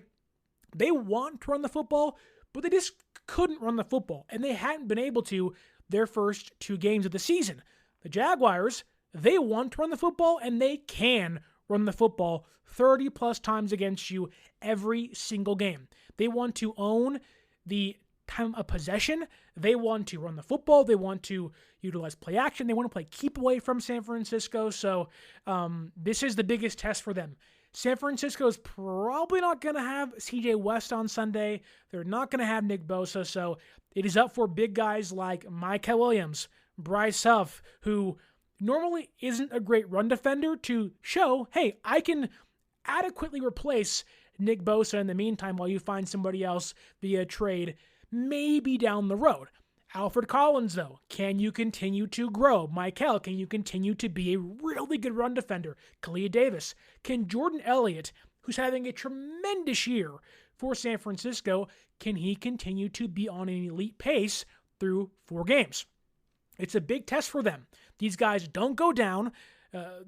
they want to run the football, but they just couldn't run the football, and they hadn't been able to their first 2 games of the season. The Jaguars, they want to run the football, and they can run the football 30-plus times against you every single game. They want to own the time of possession. They want to run the football. They want to utilize play action. They want to play keep away from San Francisco. So this is the biggest test for them. San Francisco is probably not going to have CJ West on Sunday. They're not going to have Nick Bosa. So it is up for big guys like Micah Williams, Bryce Huff, who normally isn't a great run defender, to show, hey, I can adequately replace Nick Bosa in the meantime while you find somebody else via trade, maybe down the road. Alfred Collins, though, can you continue to grow? Michael, can you continue to be a really good run defender? Kalia Davis. Can Jordan Elliott, who's having a tremendous year for San Francisco, can he continue to be on an elite pace through 4 games? It's a big test for them. These guys don't go down.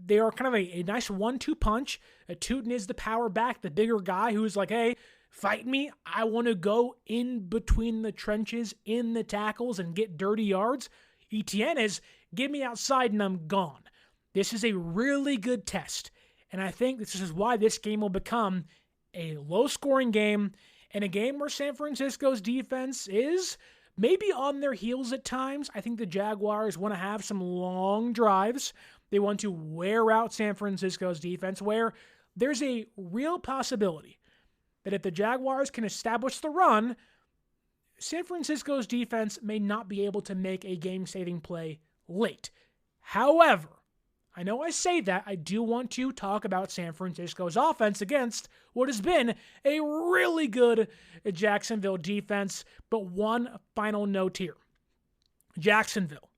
They are kind of a nice 1-2 punch. Tootin is the power back, the bigger guy who's like, hey, fight me. I want to go in between the trenches, in the tackles, and get dirty yards. Etienne is, give me outside and I'm gone. This is a really good test. And I think this is why this game will become a low-scoring game, and a game where San Francisco's defense is maybe on their heels at times. I think the Jaguars want to have some long drives. They want to wear out San Francisco's defense, where there's a real possibility that if the Jaguars can establish the run, San Francisco's defense may not be able to make a game-saving play late. However, I know I say that, I do want to talk about San Francisco's offense against what has been a really good Jacksonville defense. But one final note here. Jacksonville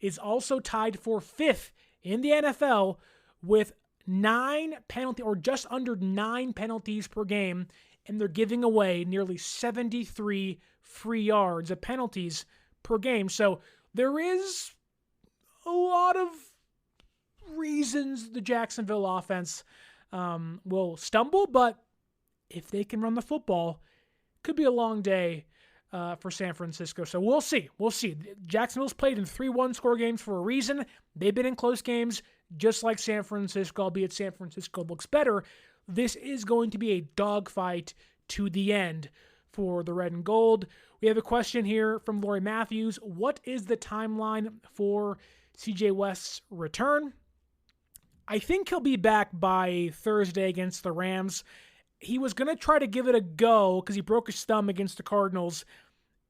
is also tied for 5th in the NFL with 9 penalties, or just under 9 penalties per game, and they're giving away nearly 73 free yards of penalties per game. So there is a lot of reasons the Jacksonville offense will stumble, but if they can run the football, it could be a long day for San Francisco. So we'll see. Jacksonville's played in 3 one-score games for a reason. They've been in close games, just like San Francisco, albeit San Francisco looks better. This is going to be a dogfight to the end for the red and gold. We have a question here from Lori Matthews. What is the timeline for CJ West's return? I think he'll be back by Thursday against the Rams. He was going to try to give it a go because he broke his thumb against the Cardinals.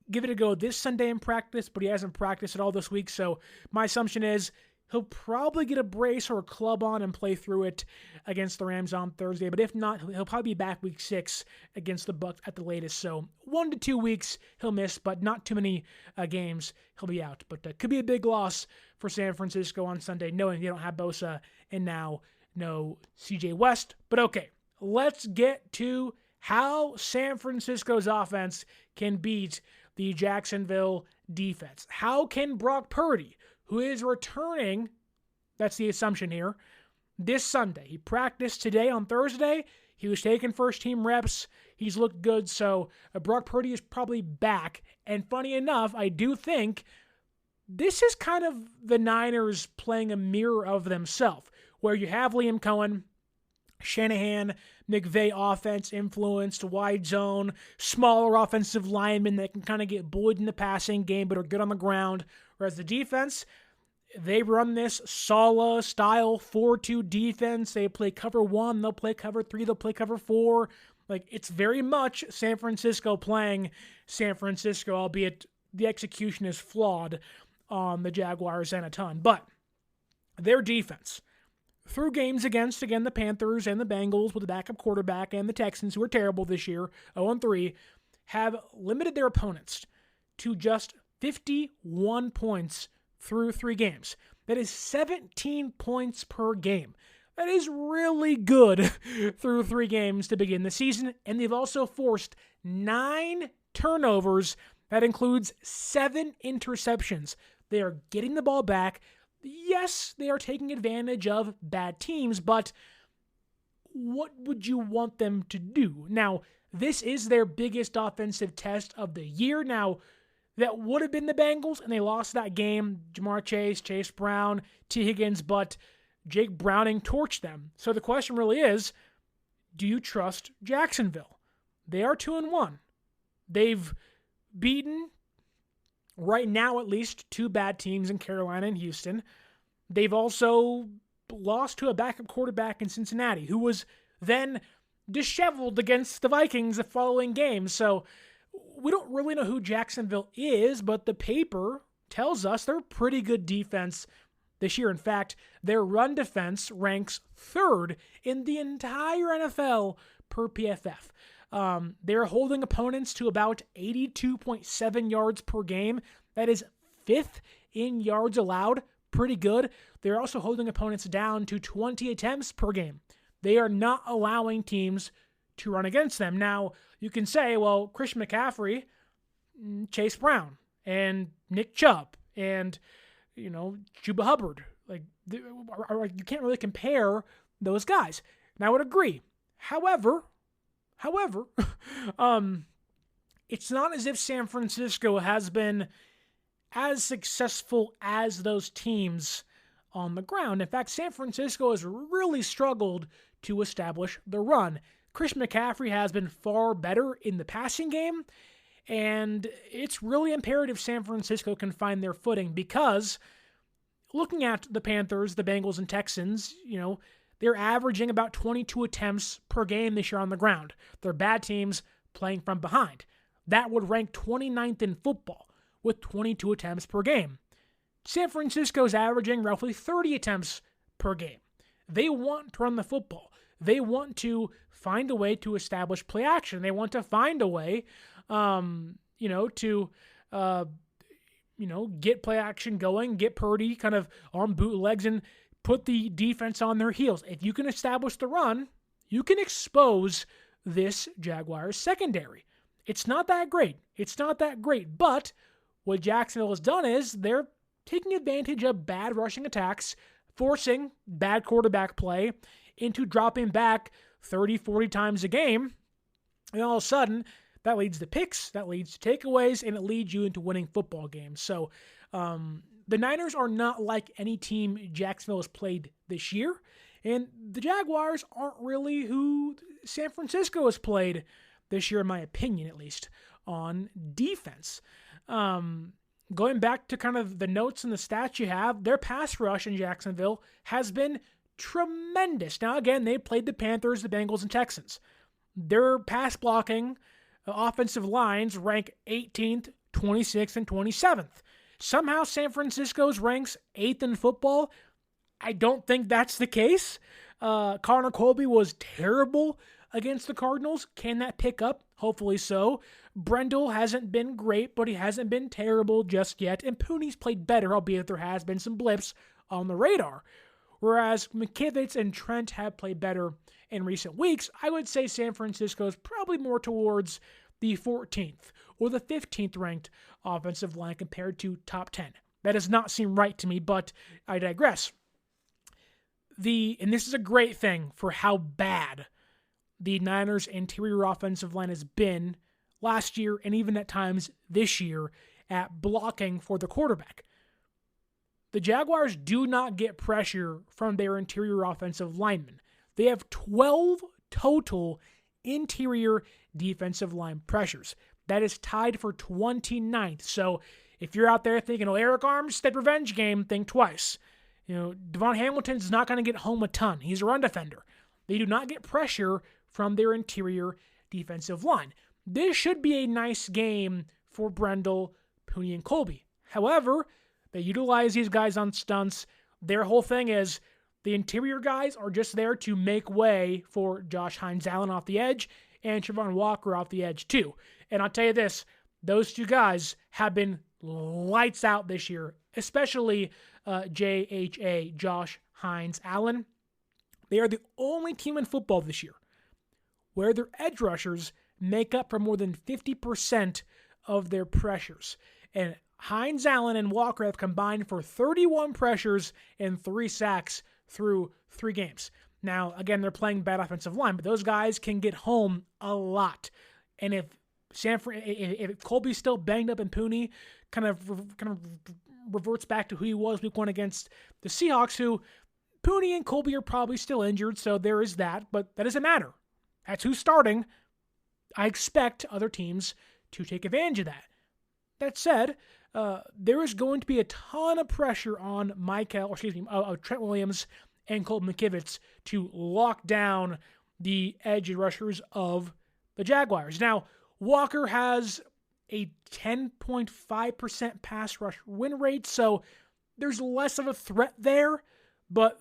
Give it a go this Sunday in practice, but he hasn't practiced at all this week. So my assumption is he'll probably get a brace or a club on and play through it against the Rams on Thursday. But if not, he'll probably be back week 6 against the Bucs at the latest. So 1 to 2 weeks he'll miss, but not too many games he'll be out. But could be a big loss for San Francisco on Sunday, knowing they don't have Bosa and now no CJ West. But okay, let's get to how San Francisco's offense can beat the Jacksonville defense. How can Brock Purdy, who is returning, that's the assumption here, this Sunday. He practiced today on Thursday. He was taking first-team reps. He's looked good, so Brock Purdy is probably back. And funny enough, I do think this is kind of the Niners playing a mirror of themselves, where you have Liam Cohen, Shanahan, McVay offense influenced, wide zone, smaller offensive linemen that can kind of get bullied in the passing game but are good on the ground. Whereas the defense, they run this Saleh-style 4-2 defense. They play cover 1, they'll play cover 3, they'll play cover 4. Like, it's very much San Francisco playing San Francisco, albeit the execution is flawed on the Jaguars and a ton. But their defense, through games against, again, the Panthers and the Bengals with the backup quarterback and the Texans, who are terrible this year, 0-3, have limited their opponents to just 51 points through 3 games. That is 17 points per game. That is really good through 3 games to begin the season, and they've also forced 9 turnovers. That includes 7 interceptions. They are getting the ball back. Yes, they are taking advantage of bad teams, but what would you want them to do? Now, this is their biggest offensive test of the year. Now, that would have been the Bengals, and they lost that game. Jamar Chase, Chase Brown, T. Higgins, but Jake Browning torched them. So the question really is, do you trust Jacksonville? They are 2-1. They've beaten, right now at least, 2 bad teams in Carolina and Houston. They've also lost to a backup quarterback in Cincinnati, who was then disheveled against the Vikings the following game. So we don't really know who Jacksonville is, but the paper tells us they're a pretty good defense this year. In fact, their run defense ranks 3rd in the entire NFL per PFF. They're holding opponents to about 82.7 yards per game. That is 5th in yards allowed. Pretty good. They're also holding opponents down to 20 attempts per game. They are not allowing teams to run against them. Now, you can say, well, Christian McCaffrey, Chase Brown, and Nick Chubb, and, Chuba Hubbard. Like, you can't really compare those guys. And I would agree. However, it's not as if San Francisco has been as successful as those teams on the ground. In fact, San Francisco has really struggled to establish the run. Christian McCaffrey has been far better in the passing game, and it's really imperative San Francisco can find their footing, because looking at the Panthers, the Bengals, and Texans, they're averaging about 22 attempts per game this year on the ground. They're bad teams playing from behind. That would rank 29th in football with 22 attempts per game. San Francisco's averaging roughly 30 attempts per game. They want to run the football. They want to find a way to establish play action. They want to find a way, to get play action going, get Purdy kind of on bootlegs and put the defense on their heels. If you can establish the run, you can expose this Jaguars secondary. It's not that great. But what Jacksonville has done is they're taking advantage of bad rushing attacks, forcing bad quarterback play into dropping back 30, 40 times a game. And all of a sudden, that leads to picks, that leads to takeaways, and it leads you into winning football games. So the Niners are not like any team Jacksonville has played this year. And the Jaguars aren't really who San Francisco has played this year, in my opinion, at least, on defense. Going back to kind of the notes and the stats you have, their pass rush in Jacksonville has been tremendous. Now, again, they played the Panthers, the Bengals, and Texans. Their pass blocking offensive lines rank 18th, 26th, and 27th. Somehow San Francisco's ranks 8th in football. I don't think that's the case. Connor Colby was terrible against the Cardinals. Can that pick up? Hopefully so. Brendel hasn't been great, but he hasn't been terrible just yet. And Pooney's played better, albeit there has been some blips on the radar. Whereas McKivitz and Trent have played better in recent weeks, I would say San Francisco is probably more towards the 14th or the 15th ranked offensive line compared to top 10. That does not seem right to me, but I digress. And this is a great thing for how bad the Niners' interior offensive line has been last year and even at times this year at blocking for the quarterback. The Jaguars do not get pressure from their interior offensive linemen. They have 12 total interior defensive line pressures. That is tied for 29th. So if you're out there thinking, Eric Armstead revenge game, think twice. Devon Hamilton's not going to get home a ton. He's a run defender. They do not get pressure from their interior defensive line. This should be a nice game for Brendel, Purdy, and Colby. However, they utilize these guys on stunts. Their whole thing is the interior guys are just there to make way for Josh Hines-Allen off the edge and Trevon Walker off the edge too. And I'll tell you this, those two guys have been lights out this year, especially JHA, Josh Hines-Allen. They are the only team in football this year where their edge rushers make up for more than 50% of their pressures. And Hines-Allen and Walker have combined for 31 pressures and 3 sacks through 3 games. Now, again, they're playing bad offensive line, but those guys can get home a lot. And if Colby's still banged up and Purdy kind of reverts back to who he was week 1 against the Seahawks, who Purdy and Colby are probably still injured, so there is that, but that doesn't matter. That's who's starting. I expect other teams to take advantage of that. That said, there is going to be a ton of pressure on Trent Williams and Colton McKivitz to lock down the edge rushers of the Jaguars. Now, Walker has a 10.5% pass rush win rate, so there's less of a threat there, but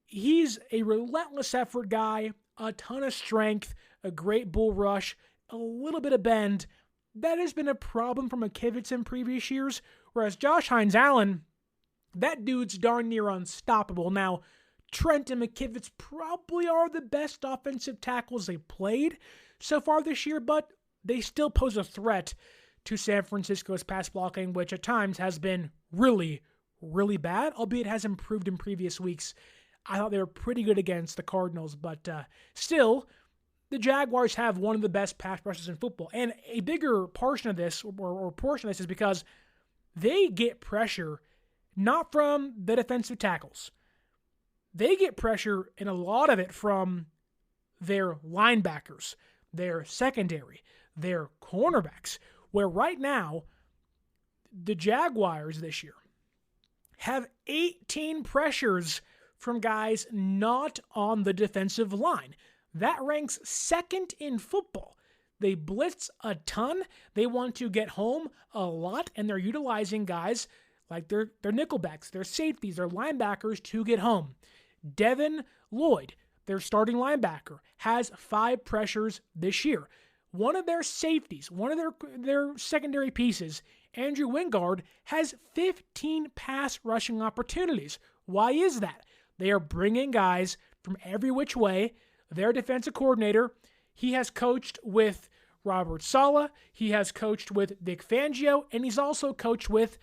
he's a relentless effort guy, a ton of strength, a great bull rush, a little bit of bend. That has been a problem for McKivitz in previous years, whereas Josh Hines-Allen, that dude's darn near unstoppable. Now, Trent and McKivitz probably are the best offensive tackles they played so far this year, but they still pose a threat to San Francisco's pass blocking, which at times has been really, really bad, albeit has improved in previous weeks. I thought they were pretty good against the Cardinals, but still, the Jaguars have one of the best pass rushers in football. And a bigger portion of this, or portion of this, is because they get pressure not from the defensive tackles. They get pressure, and a lot of it from their linebackers, their secondary, their cornerbacks, where right now, the Jaguars this year have 18 pressures from guys not on the defensive line. That ranks second in football. They blitz a ton. They want to get home a lot, and they're utilizing guys like their nickelbacks, their safeties, their linebackers to get home. Devin Lloyd, their starting linebacker, has 5 pressures this year. One of their safeties, one of their secondary pieces, Andrew Wingard, has 15 pass rushing opportunities. Why is that? They are bringing guys from every which way. Their defensive coordinator, he has coached with Robert Saleh, he has coached with Vic Fangio, and he's also coached with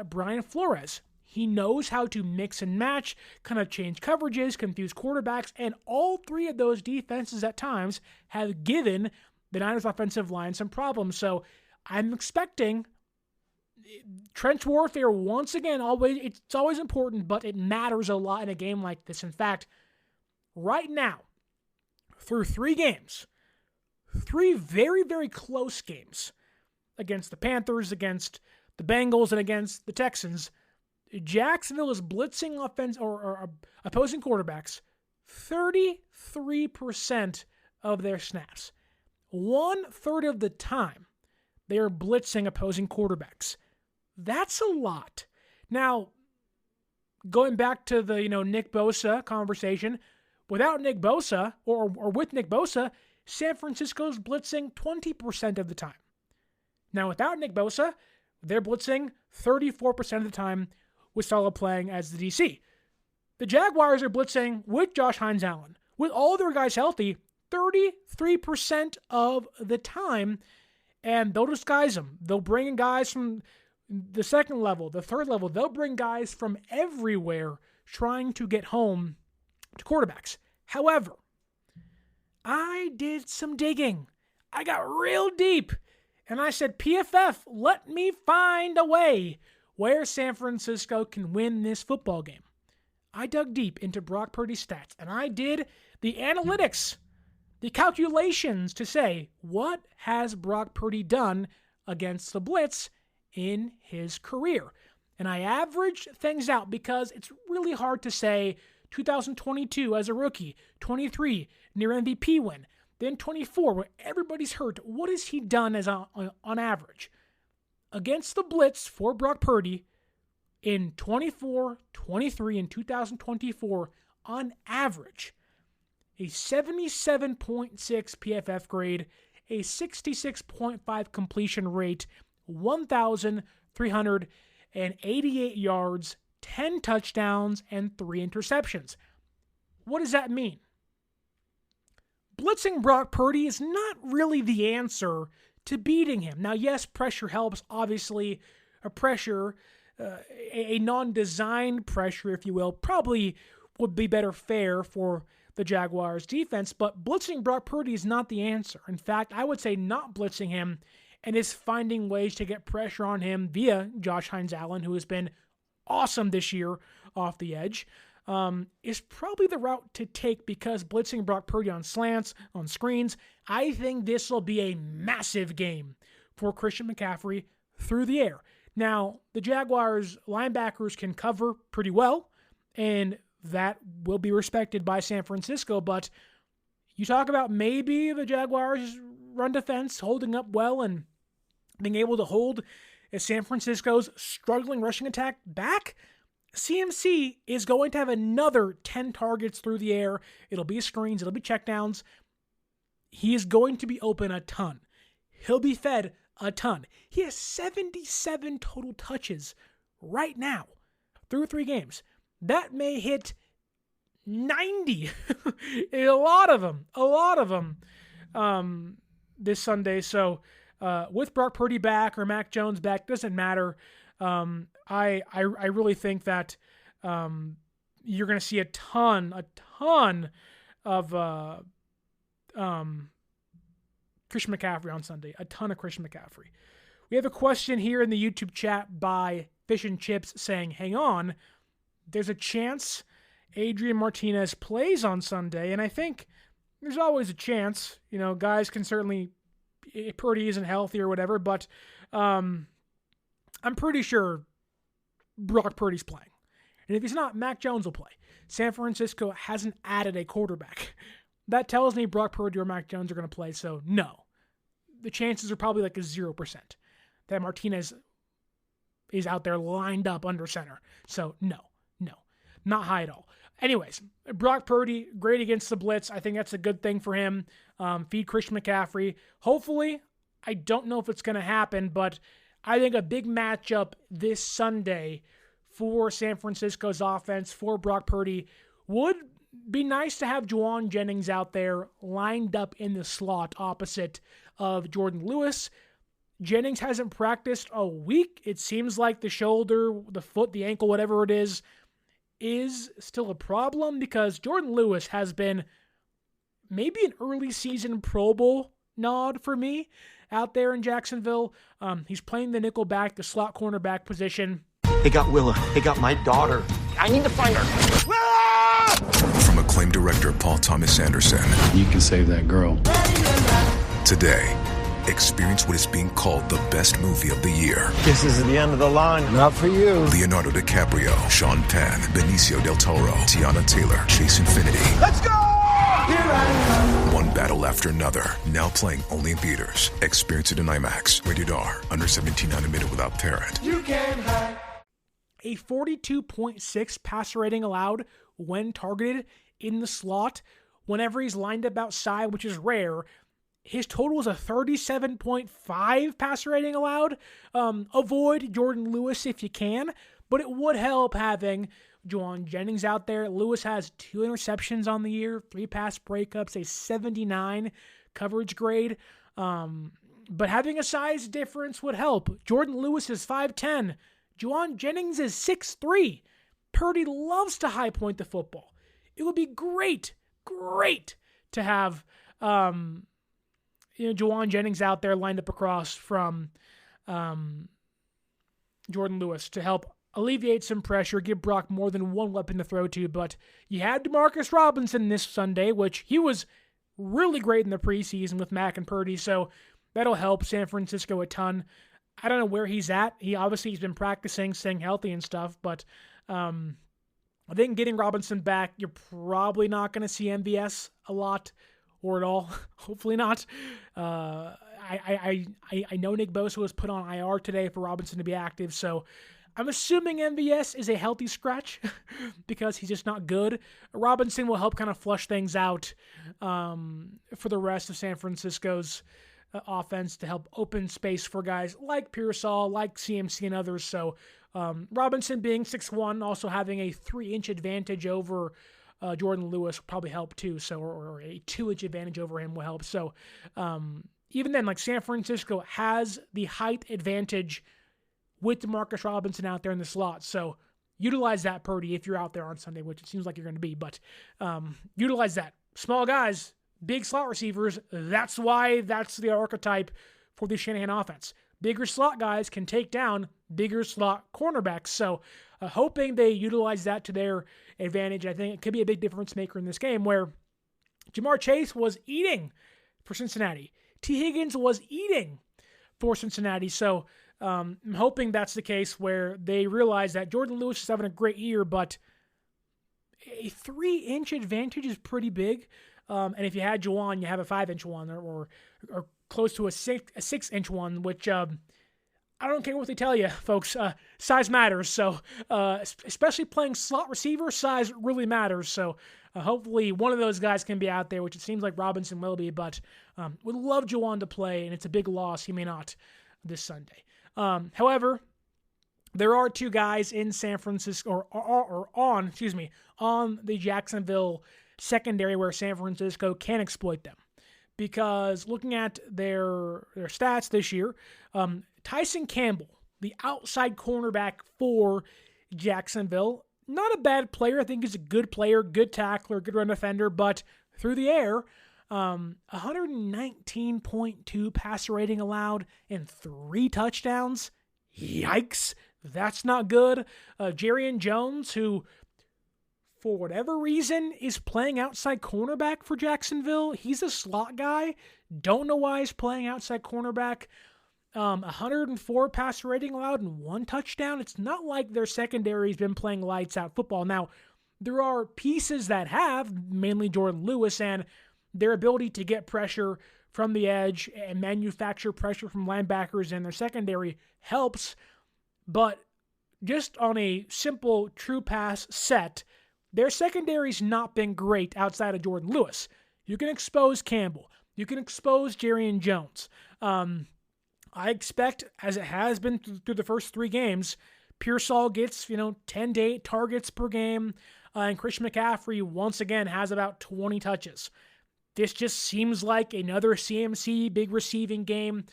Brian Flores. He knows how to mix and match, kind of change coverages, confuse quarterbacks, and all 3 of those defenses at times have given the Niners offensive line some problems. So I'm expecting trench warfare once again. It's always important, but it matters a lot in a game like this. In fact, right now, through 3 games, 3 very, very close games against the Panthers, against the Bengals, and against the Texans, Jacksonville is blitzing or opposing quarterbacks 33% of their snaps. 1/3 of the time, they are blitzing opposing quarterbacks. That's a lot. Now, going back to the Nick Bosa conversation, without Nick Bosa, or with Nick Bosa, San Francisco's blitzing 20% of the time. Now, without Nick Bosa, they're blitzing 34% of the time with Saleh playing as the DC. The Jaguars are blitzing with Josh Hines-Allen, with all their guys healthy, 33% of the time, and they'll disguise them. They'll bring in guys from the second level, the third level. They'll bring guys from everywhere trying to get home to quarterbacks. However, I did some digging. I got real deep, and I said, PFF, let me find a way where San Francisco can win this football game. I dug deep into Brock Purdy's stats, and I did the analytics, the calculations to say, what has Brock Purdy done against the blitz in his career? And I averaged things out because it's really hard to say 2022 as a rookie, 23, near MVP win. Then 24, where everybody's hurt. What has he done as on average? Against the blitz for Brock Purdy in 24, 23, and 2024, on average, a 77.6 PFF grade, a 66.5 completion rate, 1,388 yards, 10 touchdowns, and 3 interceptions. What does that mean? Blitzing Brock Purdy is not really the answer to beating him. Now, yes, pressure helps. Obviously, a pressure, a non-designed pressure, if you will, probably would be better fare for the Jaguars defense, but blitzing Brock Purdy is not the answer. In fact, I would say not blitzing him and is finding ways to get pressure on him via Josh Hines-Allen, who has been awesome this year off the edge, is probably the route to take, because blitzing Brock Purdy on slants, on screens, I think this will be a massive game for Christian McCaffrey through the air. Now, the Jaguars linebackers can cover pretty well, and that will be respected by San Francisco, but you talk about maybe the Jaguars' run defense holding up well and being able to hold San Francisco's struggling rushing attack back. CMC is going to have another 10 targets through the air. It'll be screens, it'll be checkdowns. He is going to be open a ton. He'll be fed a ton. He has 77 total touches right now through 3 games. That may hit 90. a lot of them this Sunday. So with Brock Purdy back or Mac Jones back, doesn't matter. I really think that you're going to see a ton of Christian McCaffrey on Sunday. A ton of Christian McCaffrey. We have a question here in the YouTube chat by Fish and Chips saying, hang on, there's a chance Adrian Martinez plays on Sunday, and I think there's always a chance. You know, guys can certainly, Purdy isn't healthy or whatever, but I'm pretty sure Brock Purdy's playing. And if he's not, Mac Jones will play. San Francisco hasn't added a quarterback. That tells me Brock Purdy or Mac Jones are going to play, so no. The chances are probably like a 0% that Martinez is out there lined up under center. So no, not high at all. Anyways, Brock Purdy, great against the blitz. I think that's a good thing for him. Feed Christian McCaffrey. Hopefully, I don't know if it's going to happen, but I think a big matchup this Sunday for San Francisco's offense, for Brock Purdy, would be nice to have Juwan Jennings out there lined up in the slot opposite of Jordan Lewis. Jennings hasn't practiced a week. It seems like the shoulder, the foot, the ankle, whatever it is still a problem, because Jordan Lewis has been maybe an early season Pro Bowl nod for me out there in Jacksonville. He's playing the nickel back, the slot cornerback position. They got Willa. They got my daughter. I need to find her. From acclaimed director Paul Thomas Anderson. You can save that girl. Today, experience what is being called the best movie of the year. This is the end of the line. Not for you. Leonardo DiCaprio, Sean Penn, Benicio del Toro, Tiana Taylor, Chase Infinity. Let's go! Here I come. One battle after another. Now playing only in theaters. Experience it in IMAX. Rated R. Under 17, not admitted without parent. You can't hide. A 42.6 passer rating allowed when targeted in the slot. Whenever he's lined up outside, which is rare, his total is a 37.5 passer rating allowed. Avoid Jordan Lewis if you can, but it would help having Juwan Jennings out there. Lewis has 2 interceptions on the year, 3 pass breakups, a 79 coverage grade. But having a size difference would help. Jordan Lewis is 5'10". Juwan Jennings is 6'3". Purdy loves to high point the football. It would be great to have Juwan Jennings out there lined up across from Jordan Lewis to help alleviate some pressure, give Brock more than one weapon to throw to. But you had DeMarcus Robinson this Sunday, which he was really great in the preseason with Mac and Purdy, so that'll help San Francisco a ton. I don't know where he's at. He's been practicing, staying healthy and stuff, but I think getting Robinson back, you're probably not going to see MVS a lot or at all. Hopefully not. I know Nick Bosa was put on IR today for Robinson to be active, so I'm assuming MVS is a healthy scratch because he's just not good. Robinson will help kind of flush things out for the rest of San Francisco's offense to help open space for guys like Pearsall, like CMC and others. So Robinson being 6'1", also having a 3-inch advantage over Jordan Lewis will probably help too. So, or a 2-inch advantage over him will help. So even then, like San Francisco has the height advantage with DeMarcus Robinson out there in the slot. So utilize that, Purdy, if you're out there on Sunday, which it seems like you're going to be. But utilize that. Small guys, big slot receivers. That's why that's the archetype for the Shanahan offense. Bigger slot guys can take down bigger slot cornerbacks. So hoping they utilize that to their advantage. I think it could be a big difference maker in this game where Jamar Chase was eating for Cincinnati. T. Higgins was eating for Cincinnati. So I'm hoping that's the case where they realize that Jordan Lewis is having a great year, but a 3-inch advantage is pretty big. And if you had Juwan, you have a 5-inch one or close to a 6-inch one, which I don't care what they tell you, folks. Size matters. So especially playing slot receiver, size really matters. So hopefully one of those guys can be out there, which it seems like Robinson will be, but would love Juwan to play, and it's a big loss. He may not this Sunday. However, there are two guys in San Francisco on the Jacksonville secondary where San Francisco can exploit them. Because looking at their stats this year, Tyson Campbell, the outside cornerback for Jacksonville, not a bad player. I think he's a good player, good tackler, good run defender, but through the air, 119.2 passer rating allowed and 3 touchdowns. Yikes. That's not good. Jarrian Jones, who for whatever reason is playing outside cornerback for Jacksonville. He's a slot guy. Don't know why he's playing outside cornerback. 104 passer rating allowed and 1 touchdown. It's not like their secondary's been playing lights out football. Now, there are pieces that have, mainly Jordan Lewis, and their ability to get pressure from the edge and manufacture pressure from linebackers and their secondary helps. But just on a simple true pass set, their secondary's not been great outside of Jordan Lewis. You can expose Campbell. You can expose Jarrian Jones. I expect, as it has been through the first 3 games, Pearsall gets 10 to 8 targets per game, and Christian McCaffrey once again has about 20 touches. This just seems like another CMC big receiving game.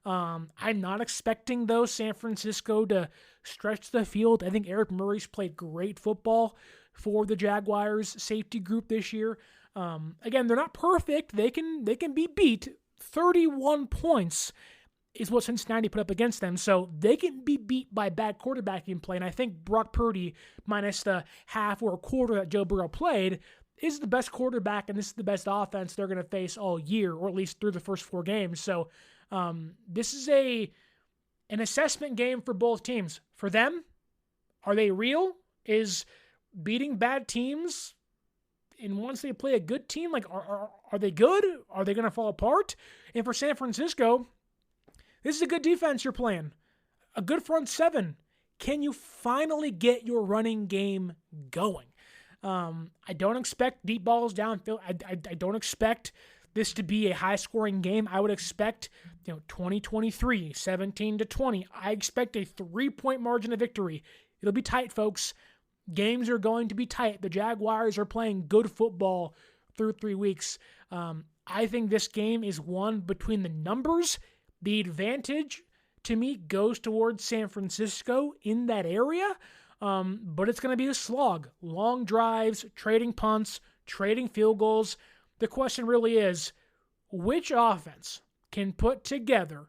I'm not expecting, though, San Francisco to stretch the field. I think Eric Murray's played great football for the Jaguars safety group this year. Again, they're not perfect. They can be beat. 31 points is what Cincinnati put up against them. So they can be beat by bad quarterbacking play. And I think Brock Purdy, minus the half or a quarter that Joe Burrow played, is the best quarterback, and this is the best offense they're going to face all year, or at least through the first 4 games. So this is an assessment game for both teams. For them, are they real? Is beating bad teams, and once they play a good team, like are they good? Are they going to fall apart? And for San Francisco, this is a good defense you're playing. A good front 7. Can you finally get your running game going? I don't expect deep balls downfield. I don't expect this to be a high-scoring game. I would expect 20-23, 17-20. I expect a 3-point margin of victory. It'll be tight, folks. Games are going to be tight. The Jaguars are playing good football through 3 weeks. I think this game is won between the numbers. The advantage, to me, goes towards San Francisco in that area, but it's going to be a slog. Long drives, trading punts, trading field goals. The question really is, which offense can put together,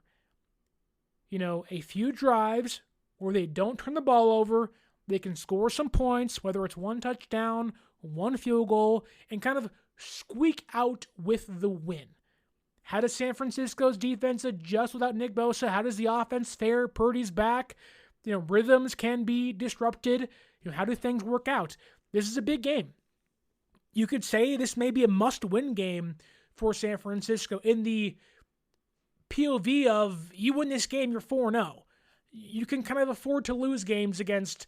a few drives where they don't turn the ball over, they can score some points, whether it's 1 touchdown, 1 field goal, and kind of squeak out with the win. How does San Francisco's defense adjust without Nick Bosa? How does the offense fare? Purdy's back. Rhythms can be disrupted. How do things work out? This is a big game. You could say this may be a must-win game for San Francisco in the POV of you win this game, you're 4-0. You can kind of afford to lose games against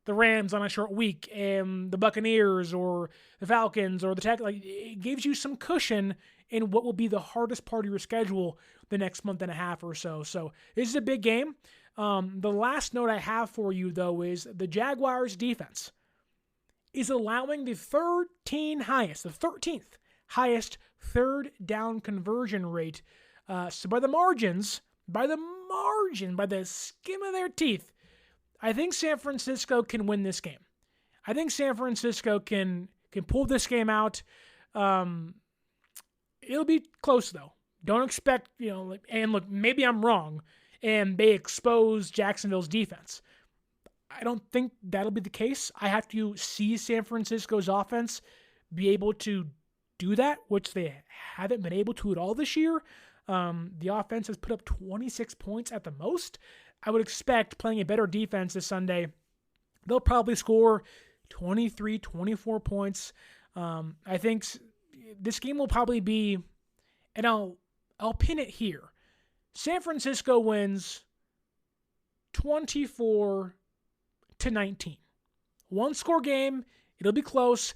the Rams on a short week and the Buccaneers or the Falcons or the Tech. Like, it gives you some cushion in what will be the hardest part of your schedule the next month and a half or so. So this is a big game. The last note I have for you, though, is the Jaguars defense is allowing the 13th highest third down conversion rate. So by the skin of their teeth, I think San Francisco can win this game. I think San Francisco can pull this game out. It'll be close, though. Don't expect, and look, maybe I'm wrong, and they expose Jacksonville's defense. I don't think that'll be the case. I have to see San Francisco's offense be able to do that, which they haven't been able to at all this year. The offense has put up 26 points at the most. I would expect, playing a better defense this Sunday, they'll probably score 23, 24 points. I think this game will probably be, and I'll pin it here, San Francisco wins 24-19. One score game. It'll be close.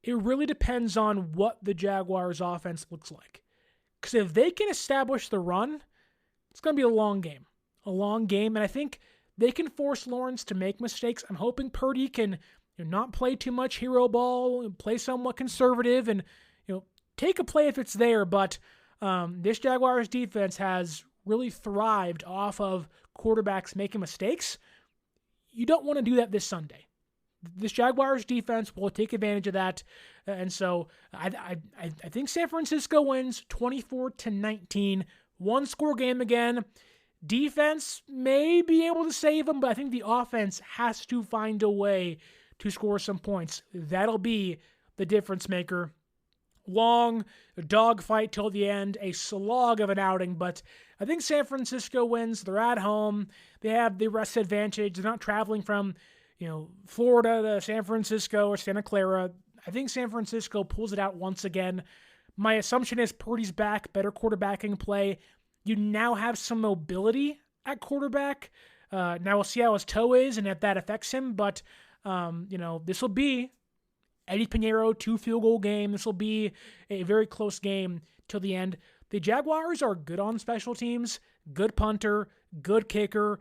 It really depends on what the Jaguars' offense looks like. Because if they can establish the run, it's going to be a long game. And I think they can force Lawrence to make mistakes. I'm hoping Purdy can not play too much hero ball, and play somewhat conservative, and take a play if it's there. But this Jaguars defense has really thrived off of quarterbacks making mistakes. You don't want to do that this Sunday. This Jaguars defense will take advantage of that. And so I think San Francisco wins 24-19. One score game again. Defense may be able to save them, but I think the offense has to find a way to score some points. That'll be the difference maker. Long dogfight till the end, a slog of an outing, but I think San Francisco wins. They're at home. They have the rest advantage. They're not traveling from Florida to San Francisco or Santa Clara. I think San Francisco pulls it out once again. My assumption is Purdy's back, better quarterbacking play. You now have some mobility at quarterback. Now we'll see how his toe is and if that affects him, but this will be Eddie Pinheiro 2 field goal game. This will be a very close game till the end. The Jaguars are good on special teams, good punter, good kicker.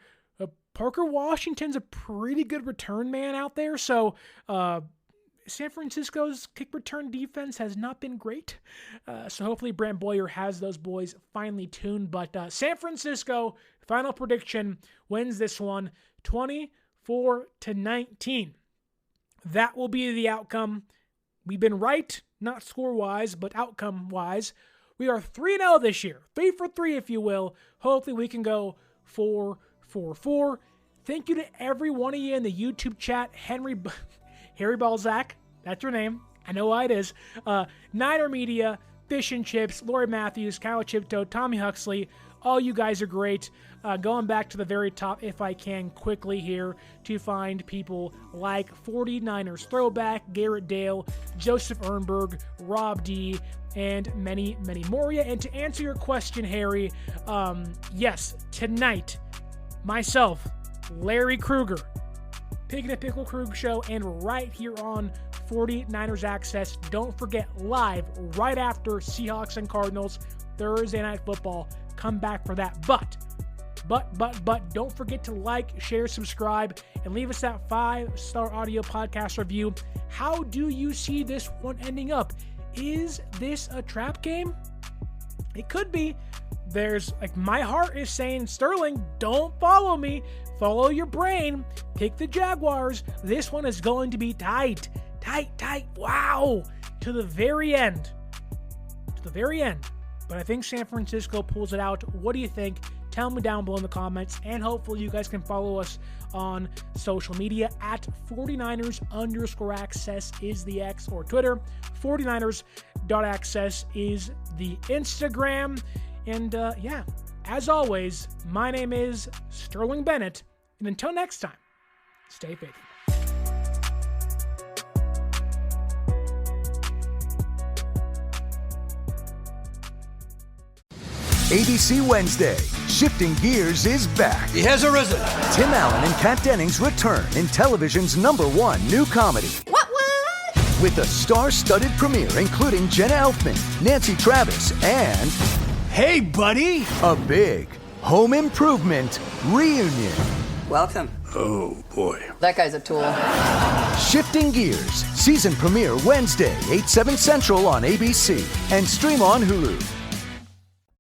Parker Washington's a pretty good return man out there. So San Francisco's kick return defense has not been great. So hopefully Brant Boyer has those boys finely tuned. But San Francisco, final prediction, wins this one 24-19. That will be the outcome. We've been right, not score-wise, but outcome-wise. We are 3-0 this year. 3 for 3, if you will. Hopefully we can go 4-4-4. Thank you to every one of you in the YouTube chat. Harry Balzac, that's your name. I know why it is. Niner Media, Fish and Chips, Lori Matthews, Kyle Chipto, Tommy Huxley. All you guys are great. Going back to the very top, if I can quickly here, to find people like 49ers Throwback, Garrett Dale, Joseph Ernberg, Rob D, and many, many more. And to answer your question, Harry, yes, tonight, myself, Larry Kruger, Pig and a Pickle Krug Show, and right here on 49ers Access. Don't forget, live right after Seahawks and Cardinals, Thursday Night Football. Come back for that. But don't forget to like, share, subscribe, and leave us that 5-star audio podcast review. How do you see this one ending up? Is this a trap game? It could be. There's, my heart is saying, Sterling, don't follow me. Follow your brain. Pick the Jaguars. This one is going to be tight. Wow. To the very end. But I think San Francisco pulls it out. What do you think? Tell me down below in the comments, and hopefully you guys can follow us on social media at 49ers_access is the X, or Twitter. 49ers.access is the Instagram. And as always, my name is Sterling Bennett, and until next time, stay faithful. ABC Wednesday. Shifting Gears is back. He has arisen. Tim Allen and Kat Dennings return in television's #1 new comedy. What? With a star-studded premiere including Jenna Elfman, Nancy Travis, and... Hey, buddy! A big home improvement reunion. Welcome. Oh, boy. That guy's a tool. Shifting Gears. Season premiere Wednesday, 8/7 Central on ABC. And stream on Hulu.